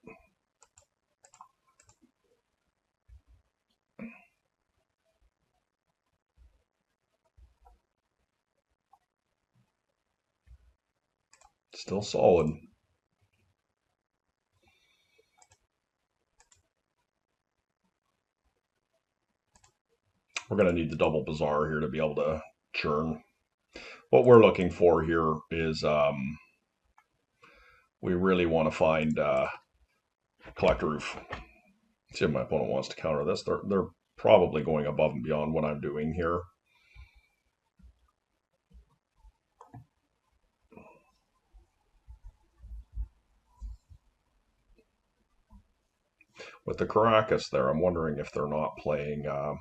Still solid. We're going to need the double Bazaar here to be able to churn. What we're looking for here is we really want to find Collector Roof. See if my opponent wants to counter this. They're probably going above and beyond what I'm doing here. With the Caracas there, I'm wondering if they're not playing... yeah,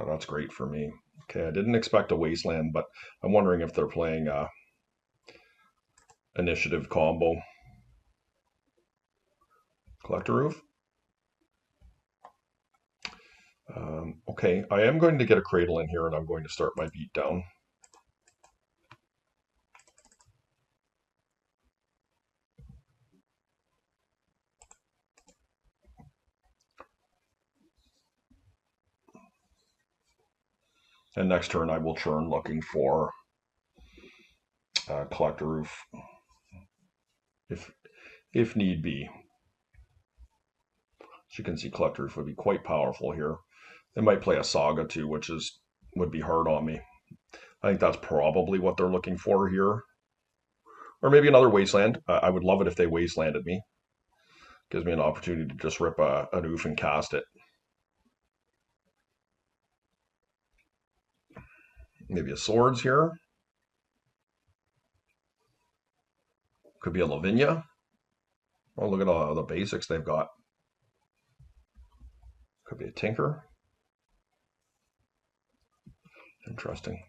that's great for me. Okay, I didn't expect a Wasteland, but I'm wondering if they're playing Initiative combo. Collector Roof? Okay, I am going to get a cradle in here and I'm going to start my beat down. And next turn I will churn looking for Collector Roof if need be. As you can see, Collector Roof would be quite powerful here. They might play a Saga too, which would be hard on me. I think that's probably what they're looking for here. Or maybe another Wasteland. I would love it if they Wastelanded me. Gives me an opportunity to just rip an oof and cast it. Maybe a Swords here. Could be a Lavinia. Oh, look at all the basics they've got. Could be a Tinker. Interesting.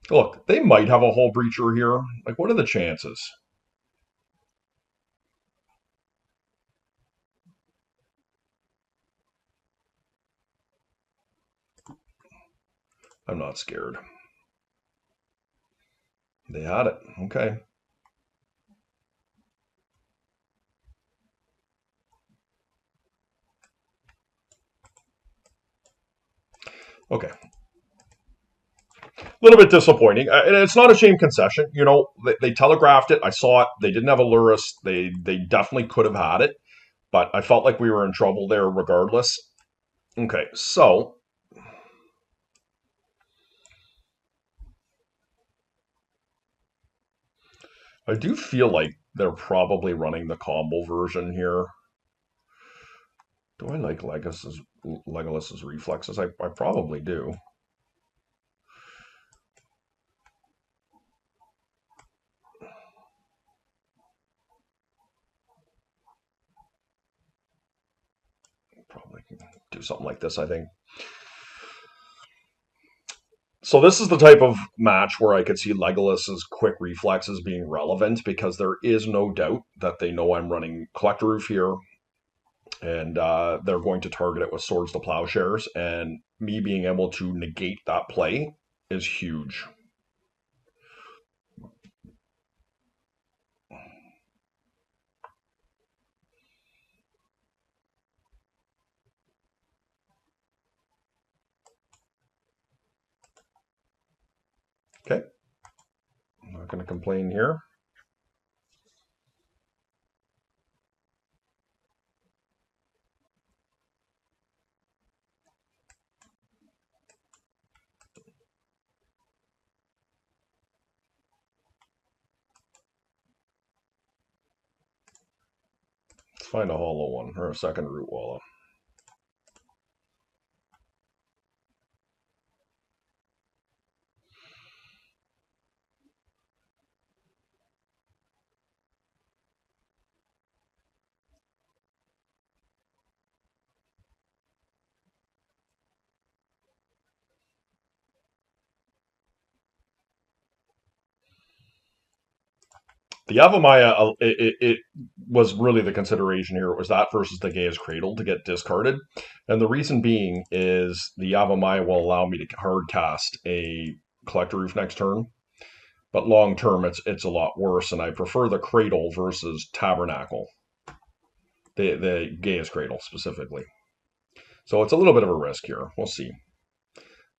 Look, they might have a Hull Breacher here. Like, what are the chances? I'm not scared. They had it. Okay. Okay. A little bit disappointing. And it's not a shame concession. You know, they telegraphed it. I saw it. They didn't have a Lurrus. They definitely could have had it. But I felt like we were in trouble there regardless. Okay, so I do feel like they're probably running the combo version here. Do I like Legolas's reflexes? I probably do. Probably do something like this, I think. So this is the type of match where I could see Legolas's quick reflexes being relevant because there is no doubt that they know I'm running Collector Roof here, and they're going to target it with Swords to Plowshares, and me being able to negate that play is huge. Okay, I'm not going to complain here. Let's find a hollow one or a second Root Walla. The Avamaya, it was really the consideration here. It was that versus the Gaia's Cradle to get discarded. And the reason being is the Avamaya will allow me to hard cast a Collector Roof next turn. But long term, it's a lot worse, and I prefer the Cradle versus Tabernacle. The Gaia's Cradle specifically. So it's a little bit of a risk here. We'll see.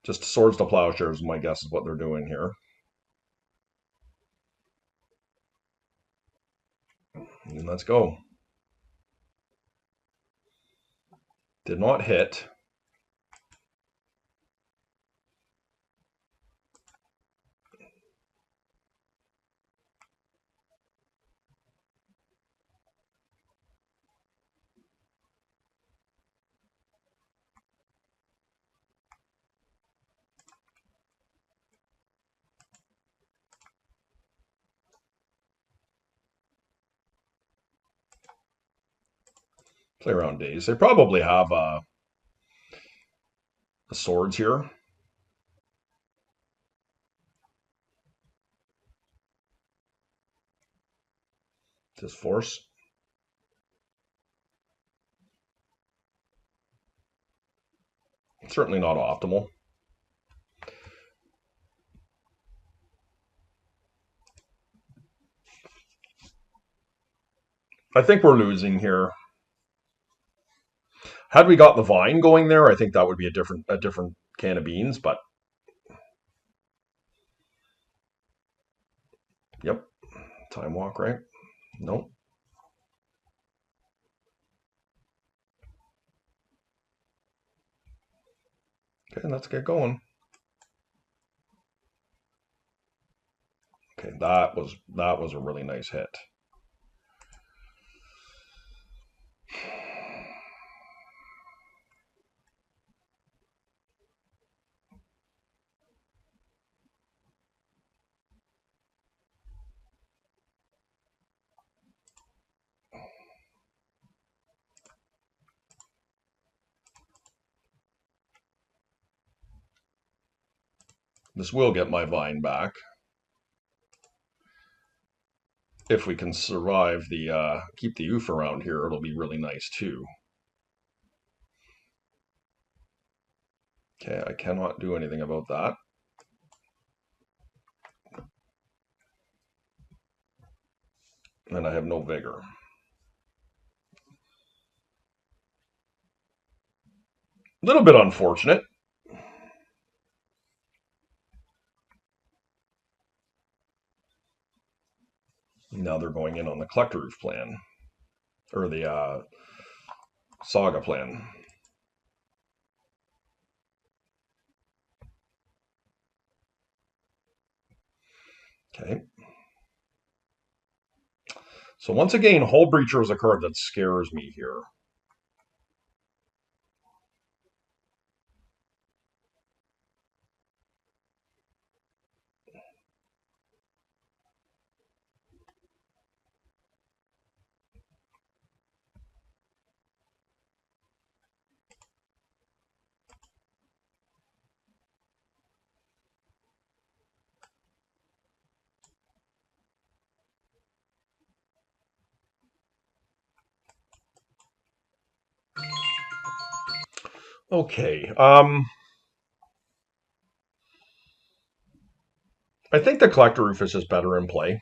Just Swords to Plowshares, my guess is what they're doing here. And let's go. Did not hit. Play around days. They probably have the Swords here. This force. Certainly not optimal. I think we're losing here. Had we got the vine going there, I think that would be a different can of beans, but yep. Time walk, right? Nope. Okay, let's get going. Okay, that was a really nice hit. This will get my vine back. If we can survive the, keep the oof around here, it'll be really nice too. Okay, I cannot do anything about that. And I have no vigor. A little bit unfortunate. Now they're going in on the collector roof plan. Or the saga plan. Okay. So once again, Hull Breacher is a card that scares me here. Okay. I think the collector roof is just better in play.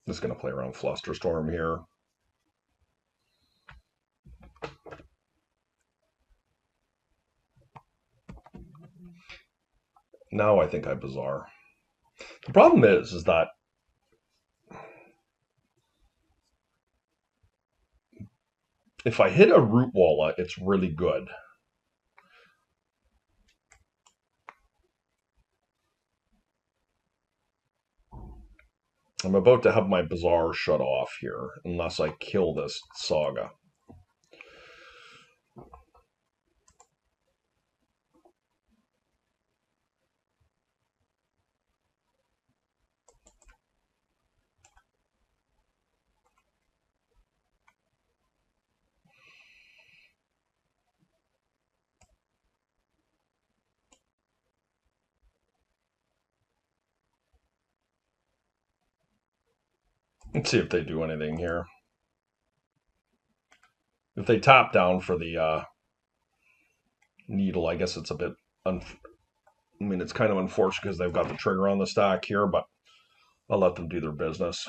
Just going to play around Flusterstorm here. Now I think I bizarre. The problem is that if I hit a root walla, it's really good. I'm about to have my bizarre shut off here unless I kill this saga. Let's see if they do anything here. If they tap down for the needle, I guess it's a bit I mean, it's kind of unfortunate because they've got the trigger on the stack here, but I'll let them do their business.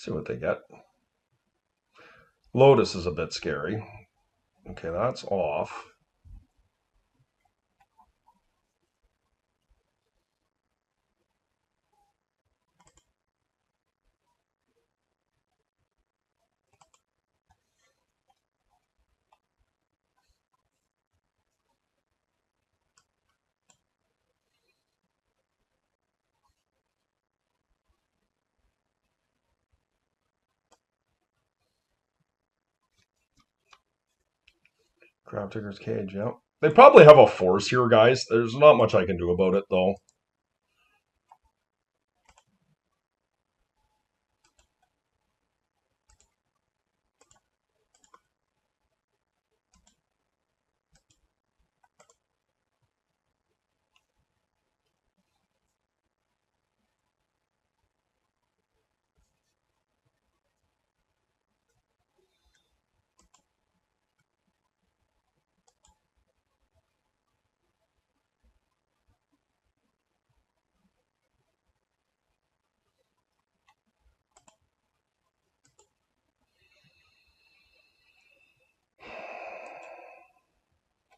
See what they get. Lotus is a bit scary. Okay, that's off. Crab Tigger's Cage, yeah. They probably have a force here, guys. There's not much I can do about it, though.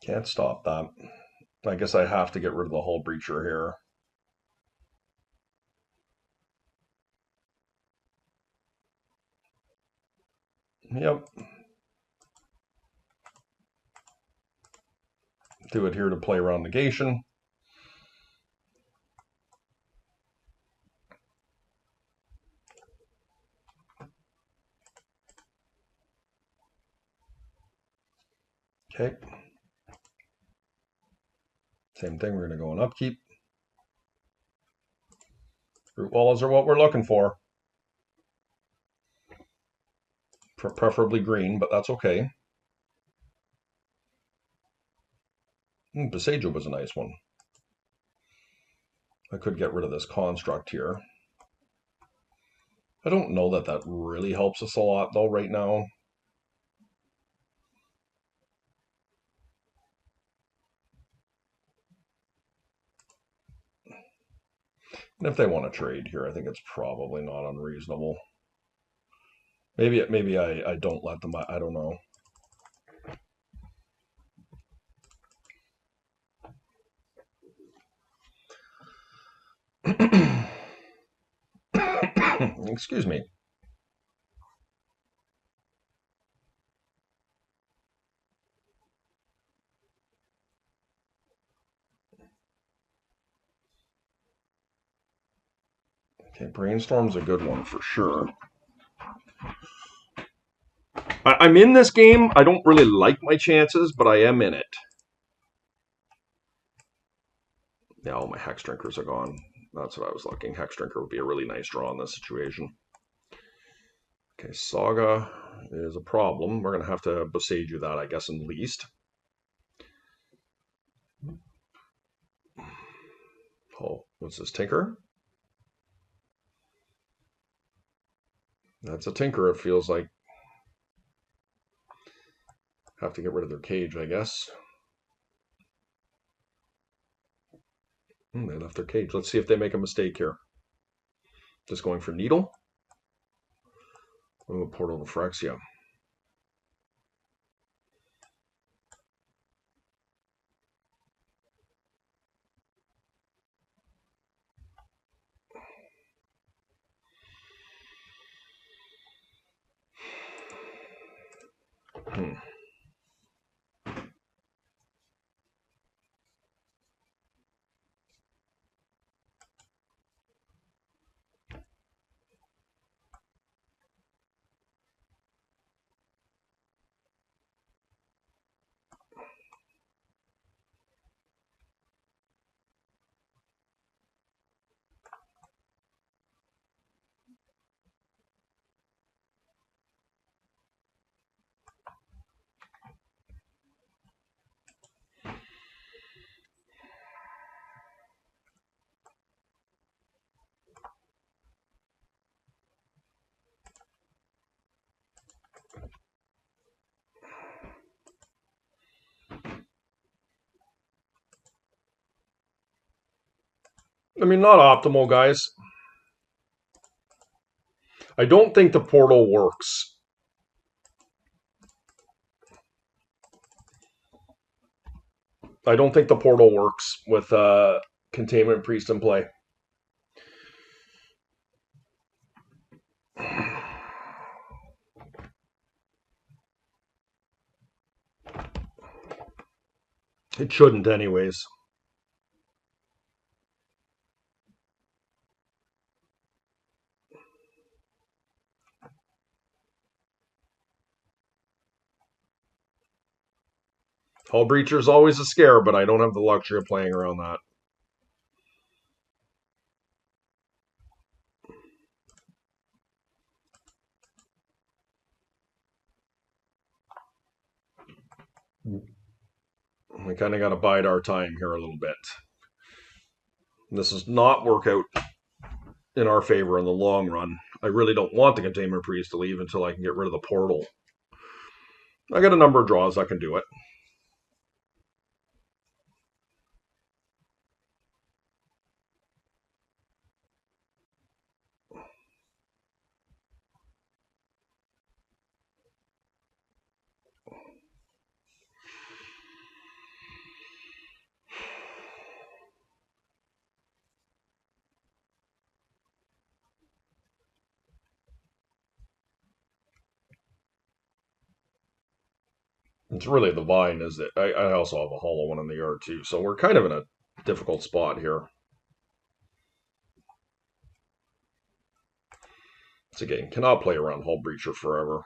Can't stop that. I guess I have to get rid of the hull breacher here. Yep. Do it here to play around negation. Okay. Same thing, we're going to go on upkeep. Root walls are what we're looking for. Preferably green, but that's okay. Boseiju was a nice one. I could get rid of this construct here. I don't know that that really helps us a lot, though, right now. And if they want to trade here, I think it's probably not unreasonable. Maybe I don't let them. I don't know. Excuse me. Okay, Brainstorm's a good one for sure. I'm in this game. I don't really like my chances, but I am in it. Yeah, all my Hex Drinkers are gone. That's what I was looking. Hex Drinker would be a really nice draw in this situation. Okay, Saga is a problem. We're going to have to Boseiju that, I guess, in least. Oh, what's this, Tinker? That's a Tinker, it feels like. Have to get rid of their cage, I guess. They left their cage. Let's see if they make a mistake here. Just going for Needle. Oh, Portal to Phyrexia. I mean, not optimal, guys. I don't think the portal works. I don't think the portal works with Containment Priest in play. It shouldn't anyways. Hull Breacher's always a scare, but I don't have the luxury of playing around that. We kind of got to bide our time here a little bit. This does not work out in our favor in the long run. I really don't want the Containment Priest to leave until I can get rid of the portal. I got a number of draws that can do it. It's really the vine, is it? I also have a hollow one in the yard too, so we're kind of in a difficult spot here. It's a game. Cannot play around Hull Breacher forever.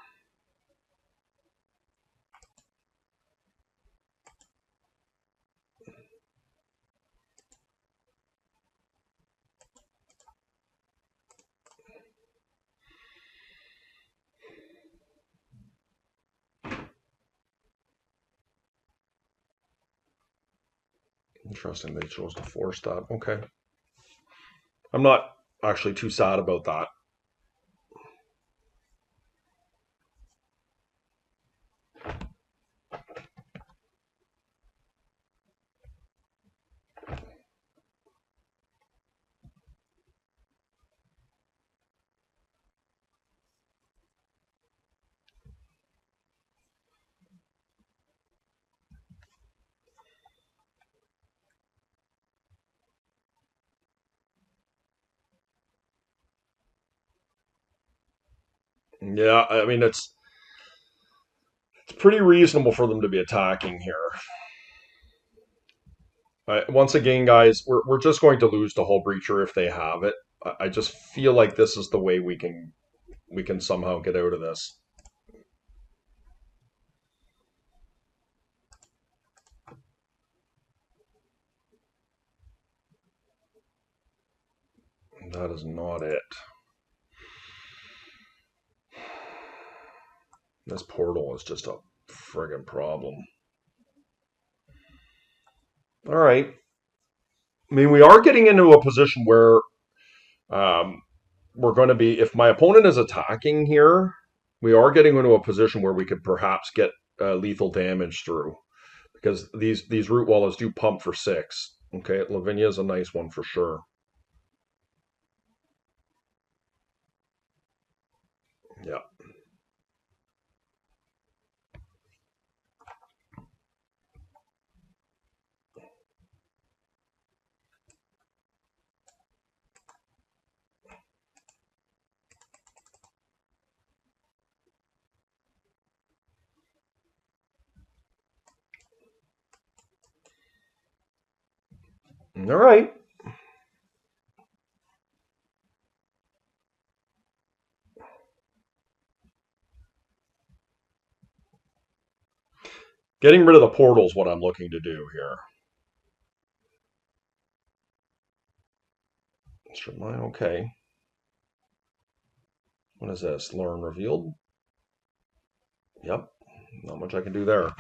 Interesting they chose to force that. Okay. I'm not actually too sad about that. Yeah, I mean it's pretty reasonable for them to be attacking here. Once again, guys, we're just going to lose to Hull Breacher if they have it. I just feel like this is the way we can somehow get out of this. That is not it. This portal is just a friggin' problem. All right. I mean, we are getting into a position where we're going to be, if my opponent is attacking here, we are getting into a position where we could perhaps get lethal damage through, because these root wallers do pump for 6. Okay, Lavinia is a nice one for sure. Yeah. All right. Getting rid of the portal is what I'm looking to do here. Should I? Okay. What is this? Learn revealed? Yep. Not much I can do there.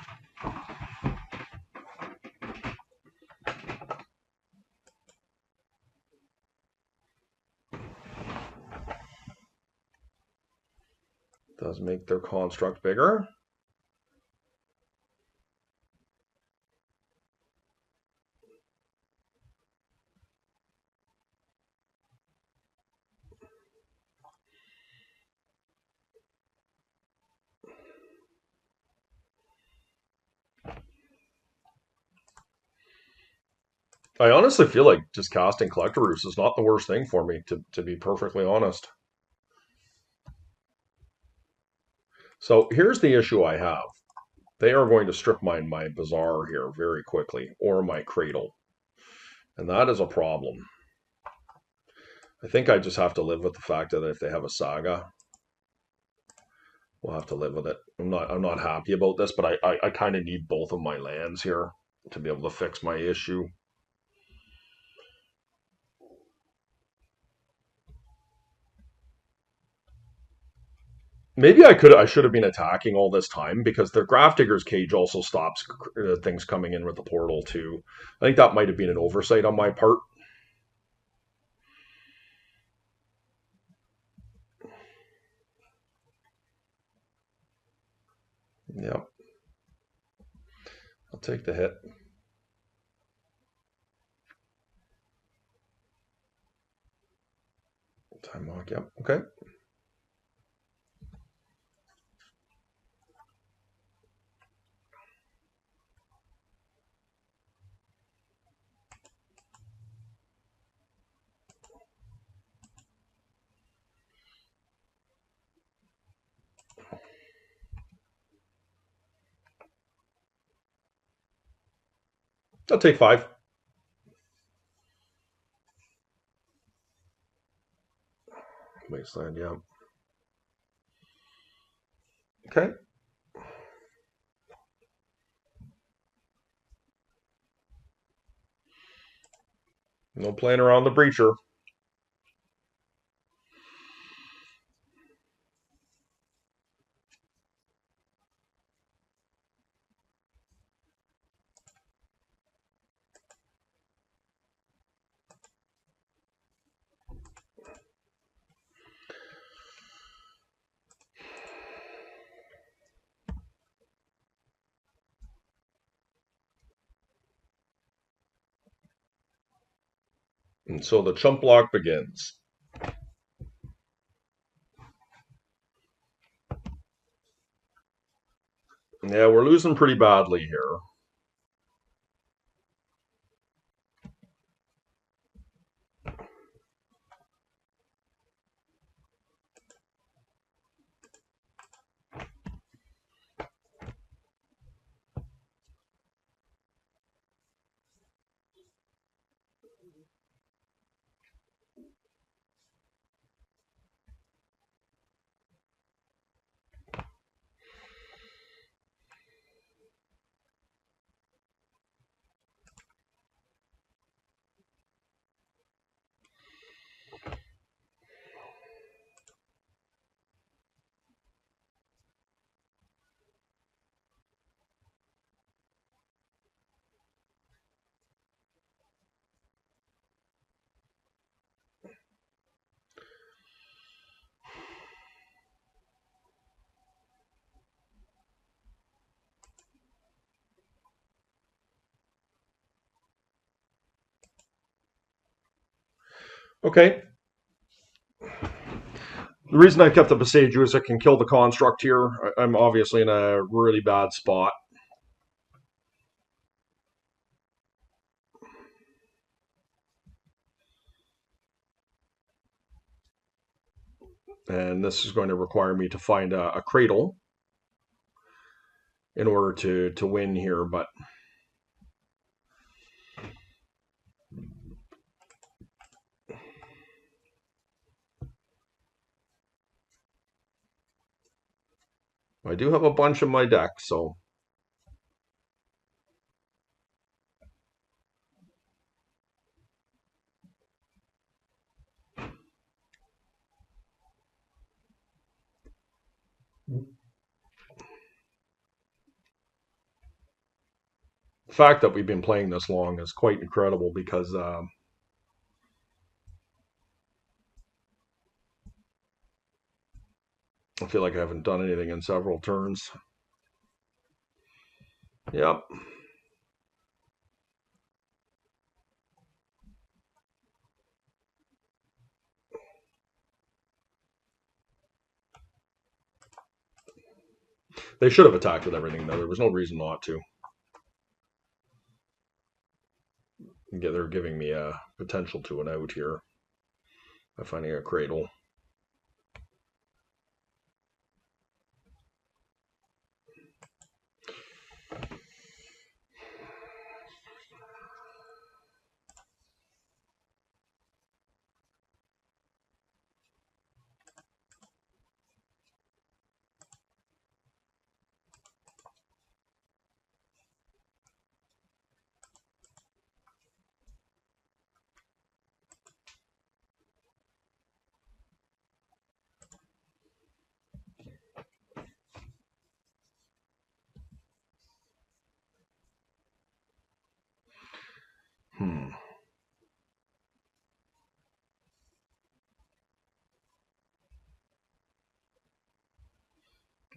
Does make their construct bigger. I honestly feel like just casting Collector Roost is not the worst thing for me, to be perfectly honest. So here's the issue I have. They are going to strip mine my Bazaar here very quickly, or my Cradle. And that is a problem. I think I just have to live with the fact that if they have a Saga, we'll have to live with it. I'm not happy about this, but I kind of need both of my lands here to be able to fix my issue. Maybe I should have been attacking all this time because their Grafdigger's Cage also stops things coming in with the portal too. I think that might have been an oversight on my part. Yeah, I'll take the hit. Time lock, yep, okay. I'll take 5. Wasteland, yeah. Okay. No playing around the Breacher. And so the chump block begins. Yeah, we're losing pretty badly here. Okay. The reason I kept the Besage is I can kill the construct here. I'm obviously in a really bad spot. And this is going to require me to find a cradle in order to win here, but I do have a bunch in my deck, so the fact that we've been playing this long is quite incredible because I feel like I haven't done anything in several turns. Yep. They should have attacked with everything, though. There was no reason not to. They're giving me a potential to an out here by finding a cradle.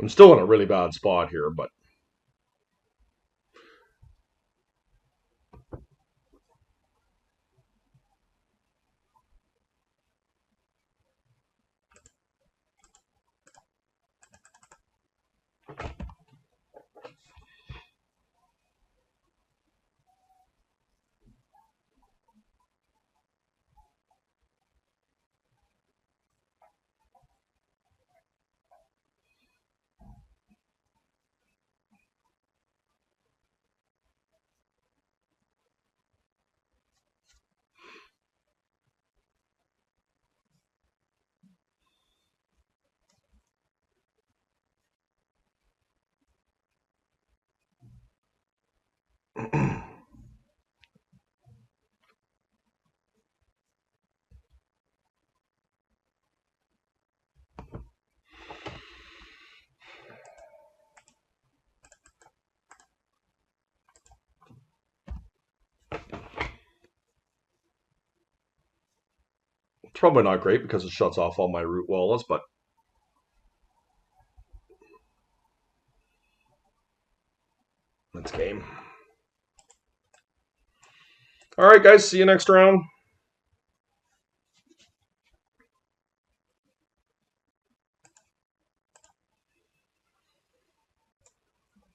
I'm still in a really bad spot here, but it's probably not great because it shuts off all my root walls, but that's game. All right, guys, see you next round.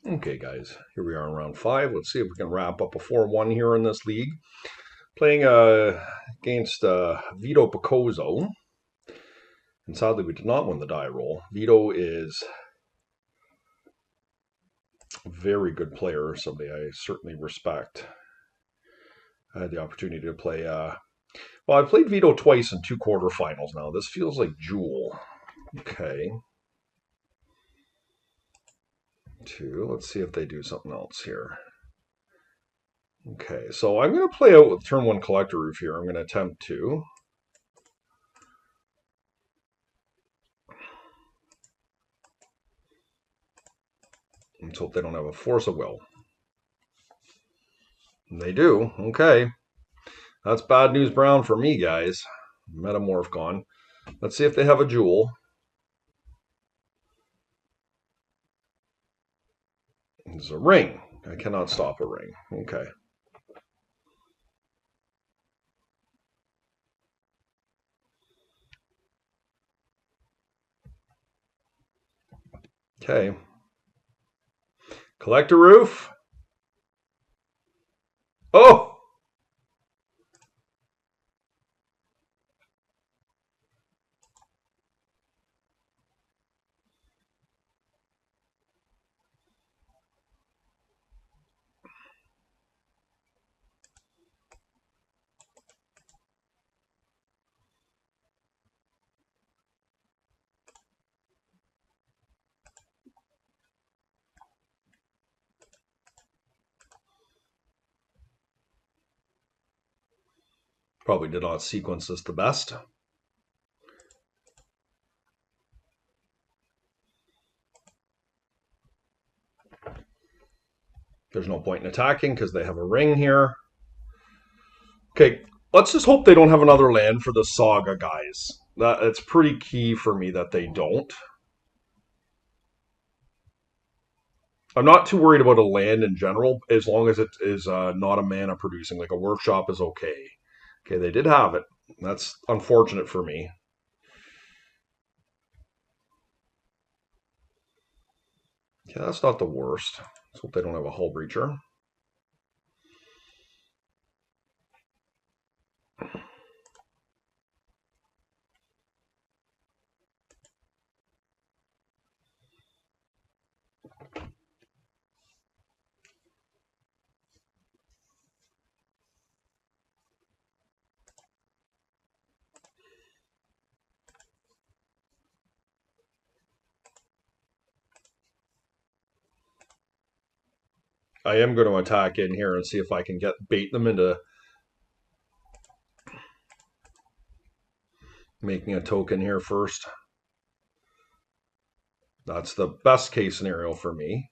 Okay, guys, here we are in round 5. Let's see if we can wrap up a 4-1 here in this league. Playing against Vito Picozzo. And sadly, we did not win the die roll. Vito is a very good player, somebody I certainly respect. I had the opportunity to play... well, I played Vito twice in 2 quarterfinals now. This feels like Jewel. Okay. 2. Let's see if they do something else here. Okay, so I'm going to play out with turn 1 Collector Roof here. I'm going to attempt to. Let's hope they don't have a Force of Will. And they do. Okay. That's bad news brown for me, guys. Metamorph gone. Let's see if they have a Jewel. It's a ring. I cannot stop a ring. Okay. Okay. Collector Roof. Oh! Probably did not sequence this the best. There's no point in attacking because they have a ring here. Okay, let's just hope they don't have another land for the Saga, guys. It's pretty key for me that they don't. I'm not too worried about a land in general, as long as it is not a mana producing. Like a workshop is okay. Okay, they did have it. That's unfortunate for me. Yeah, that's not the worst. Let's hope they don't have a hull breacher. I am going to attack in here and see if I can bait them into making a token here first. That's the best case scenario for me.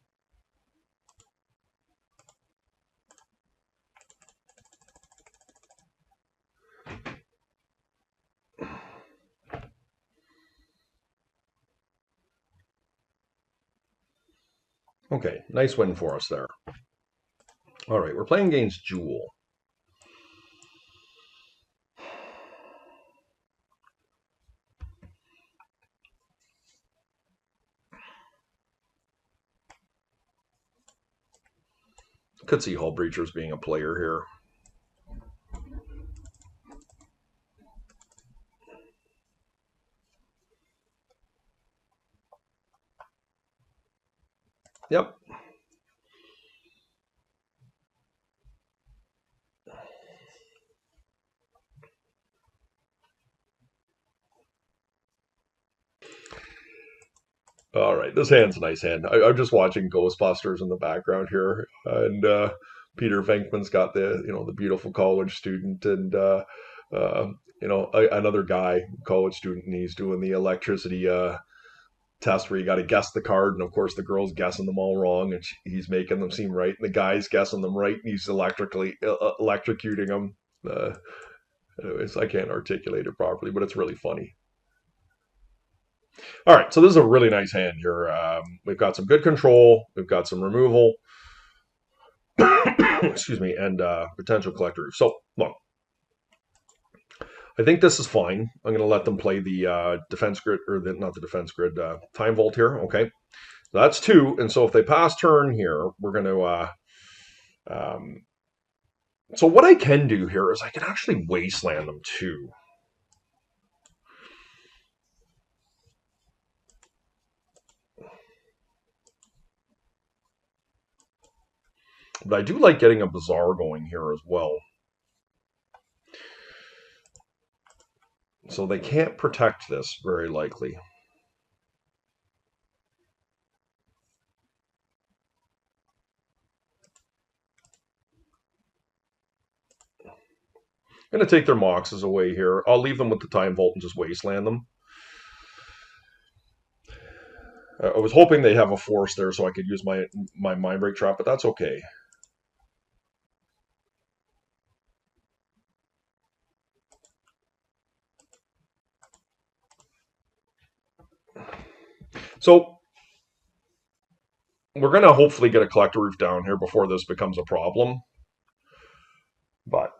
Okay, nice win for us there. All right, we're playing against Jewel. Could see Hull Breachers being a player here. Yep. All right, this hand's a nice hand. I'm just watching Ghostbusters in the background here, and Peter Venkman's got the beautiful college student, and uh, another guy, college student, and he's doing the electricity test where you got to guess the card, and of course the girl's guessing them all wrong, and he's making them seem right, and the guy's guessing them right, and he's electrocuting them. Anyways, I can't articulate it properly, but it's really funny. All right, so this is a really nice hand here. We've got some good control, we've got some removal, excuse me, and potential collector. So look, I think this is fine. I'm going to let them play the defense grid, or not the defense grid, time vault here. Okay, so that's 2, and so if they pass turn here, we're going to. So what I can do here is I can actually wasteland them too. But I do like getting a Bazaar going here as well. So they can't protect this, very likely. I'm going to take their Moxes away here. I'll leave them with the Time Vault and just wasteland them. I was hoping they have a force there so I could use my Mind Break Trap, but that's okay. So we're going to hopefully get a Collector Roof down here before this becomes a problem. But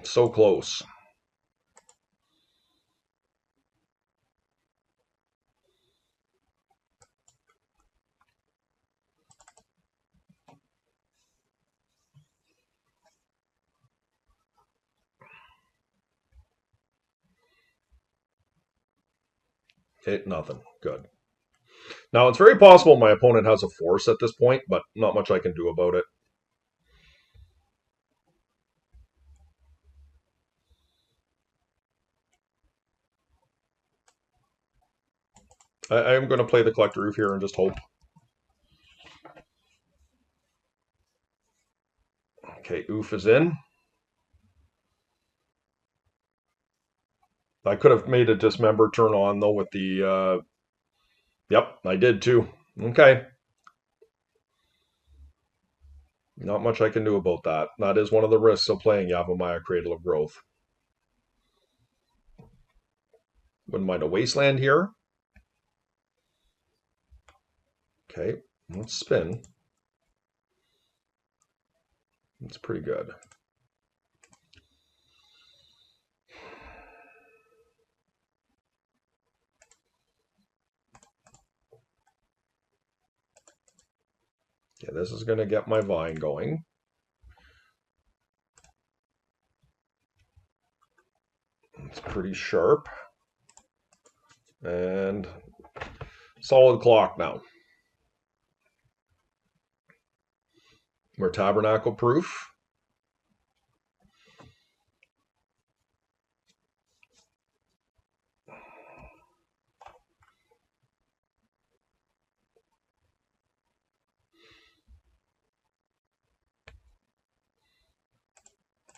so close. Okay, nothing. Good. Now, it's very possible my opponent has a force at this point, but not much I can do about it. I am going to play the Collector Roof here and just hope. Okay, Oof is in. I could have made a Dismember turn on, though, with the... Yep, I did, too. Okay. Not much I can do about that. That is one of the risks of playing Yavimaya Cradle of Growth. Wouldn't mind a Wasteland here. Okay, let's spin. It's pretty good. Okay, this is going to get my vine going. It's pretty sharp. And solid clock now. We're tabernacle proof.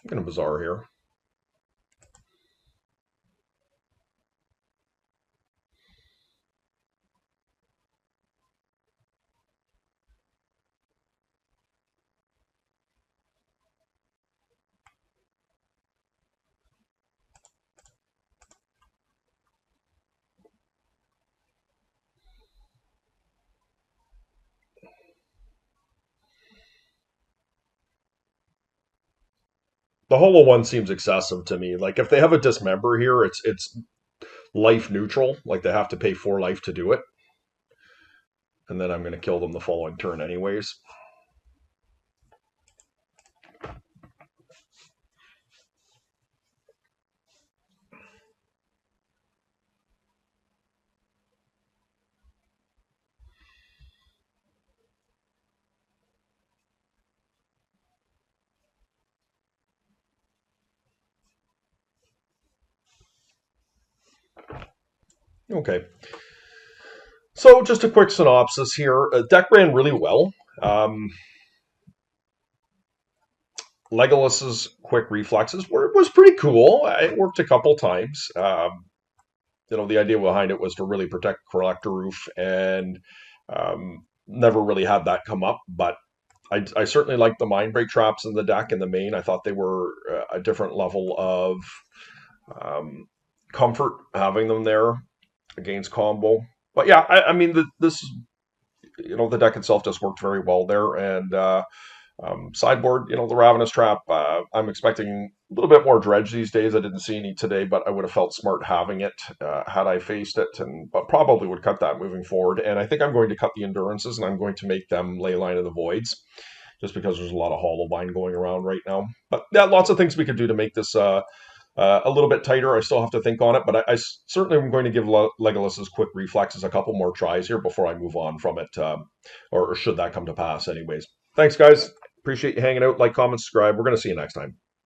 kind of bizarre here. The holo one seems excessive to me. Like if they have a dismember here, it's life neutral. Like they have to pay 4 life to do it, and then I'm going to kill them the following turn anyways. Okay. So just a quick synopsis here. Deck ran really well. Um, Legolas's quick reflexes was pretty cool. It worked a couple times. The idea behind it was to really protect Collector Roof, and never really had that come up. But I certainly liked the Mind Break traps in the deck in the main. I thought they were a different level of um, comfort having them there against combo. But yeah, I mean, the deck itself just worked very well there, and sideboard, the Ravenous Trap. I'm expecting a little bit more dredge these days. I didn't see any today, but I would have felt smart having it had I faced it, but probably would cut that moving forward. And I think I'm going to cut the endurances, and I'm going to make them Leyline of the Voids, just because there's a lot of hollow vine going around right now. But yeah, lots of things we could do to make this a little bit tighter. I still have to think on it, but I certainly am going to give Legolas's quick reflexes a couple more tries here before I move on from it, or should that come to pass anyways. Thanks, guys. Appreciate you hanging out. Like, comment, subscribe. We're going to see you next time.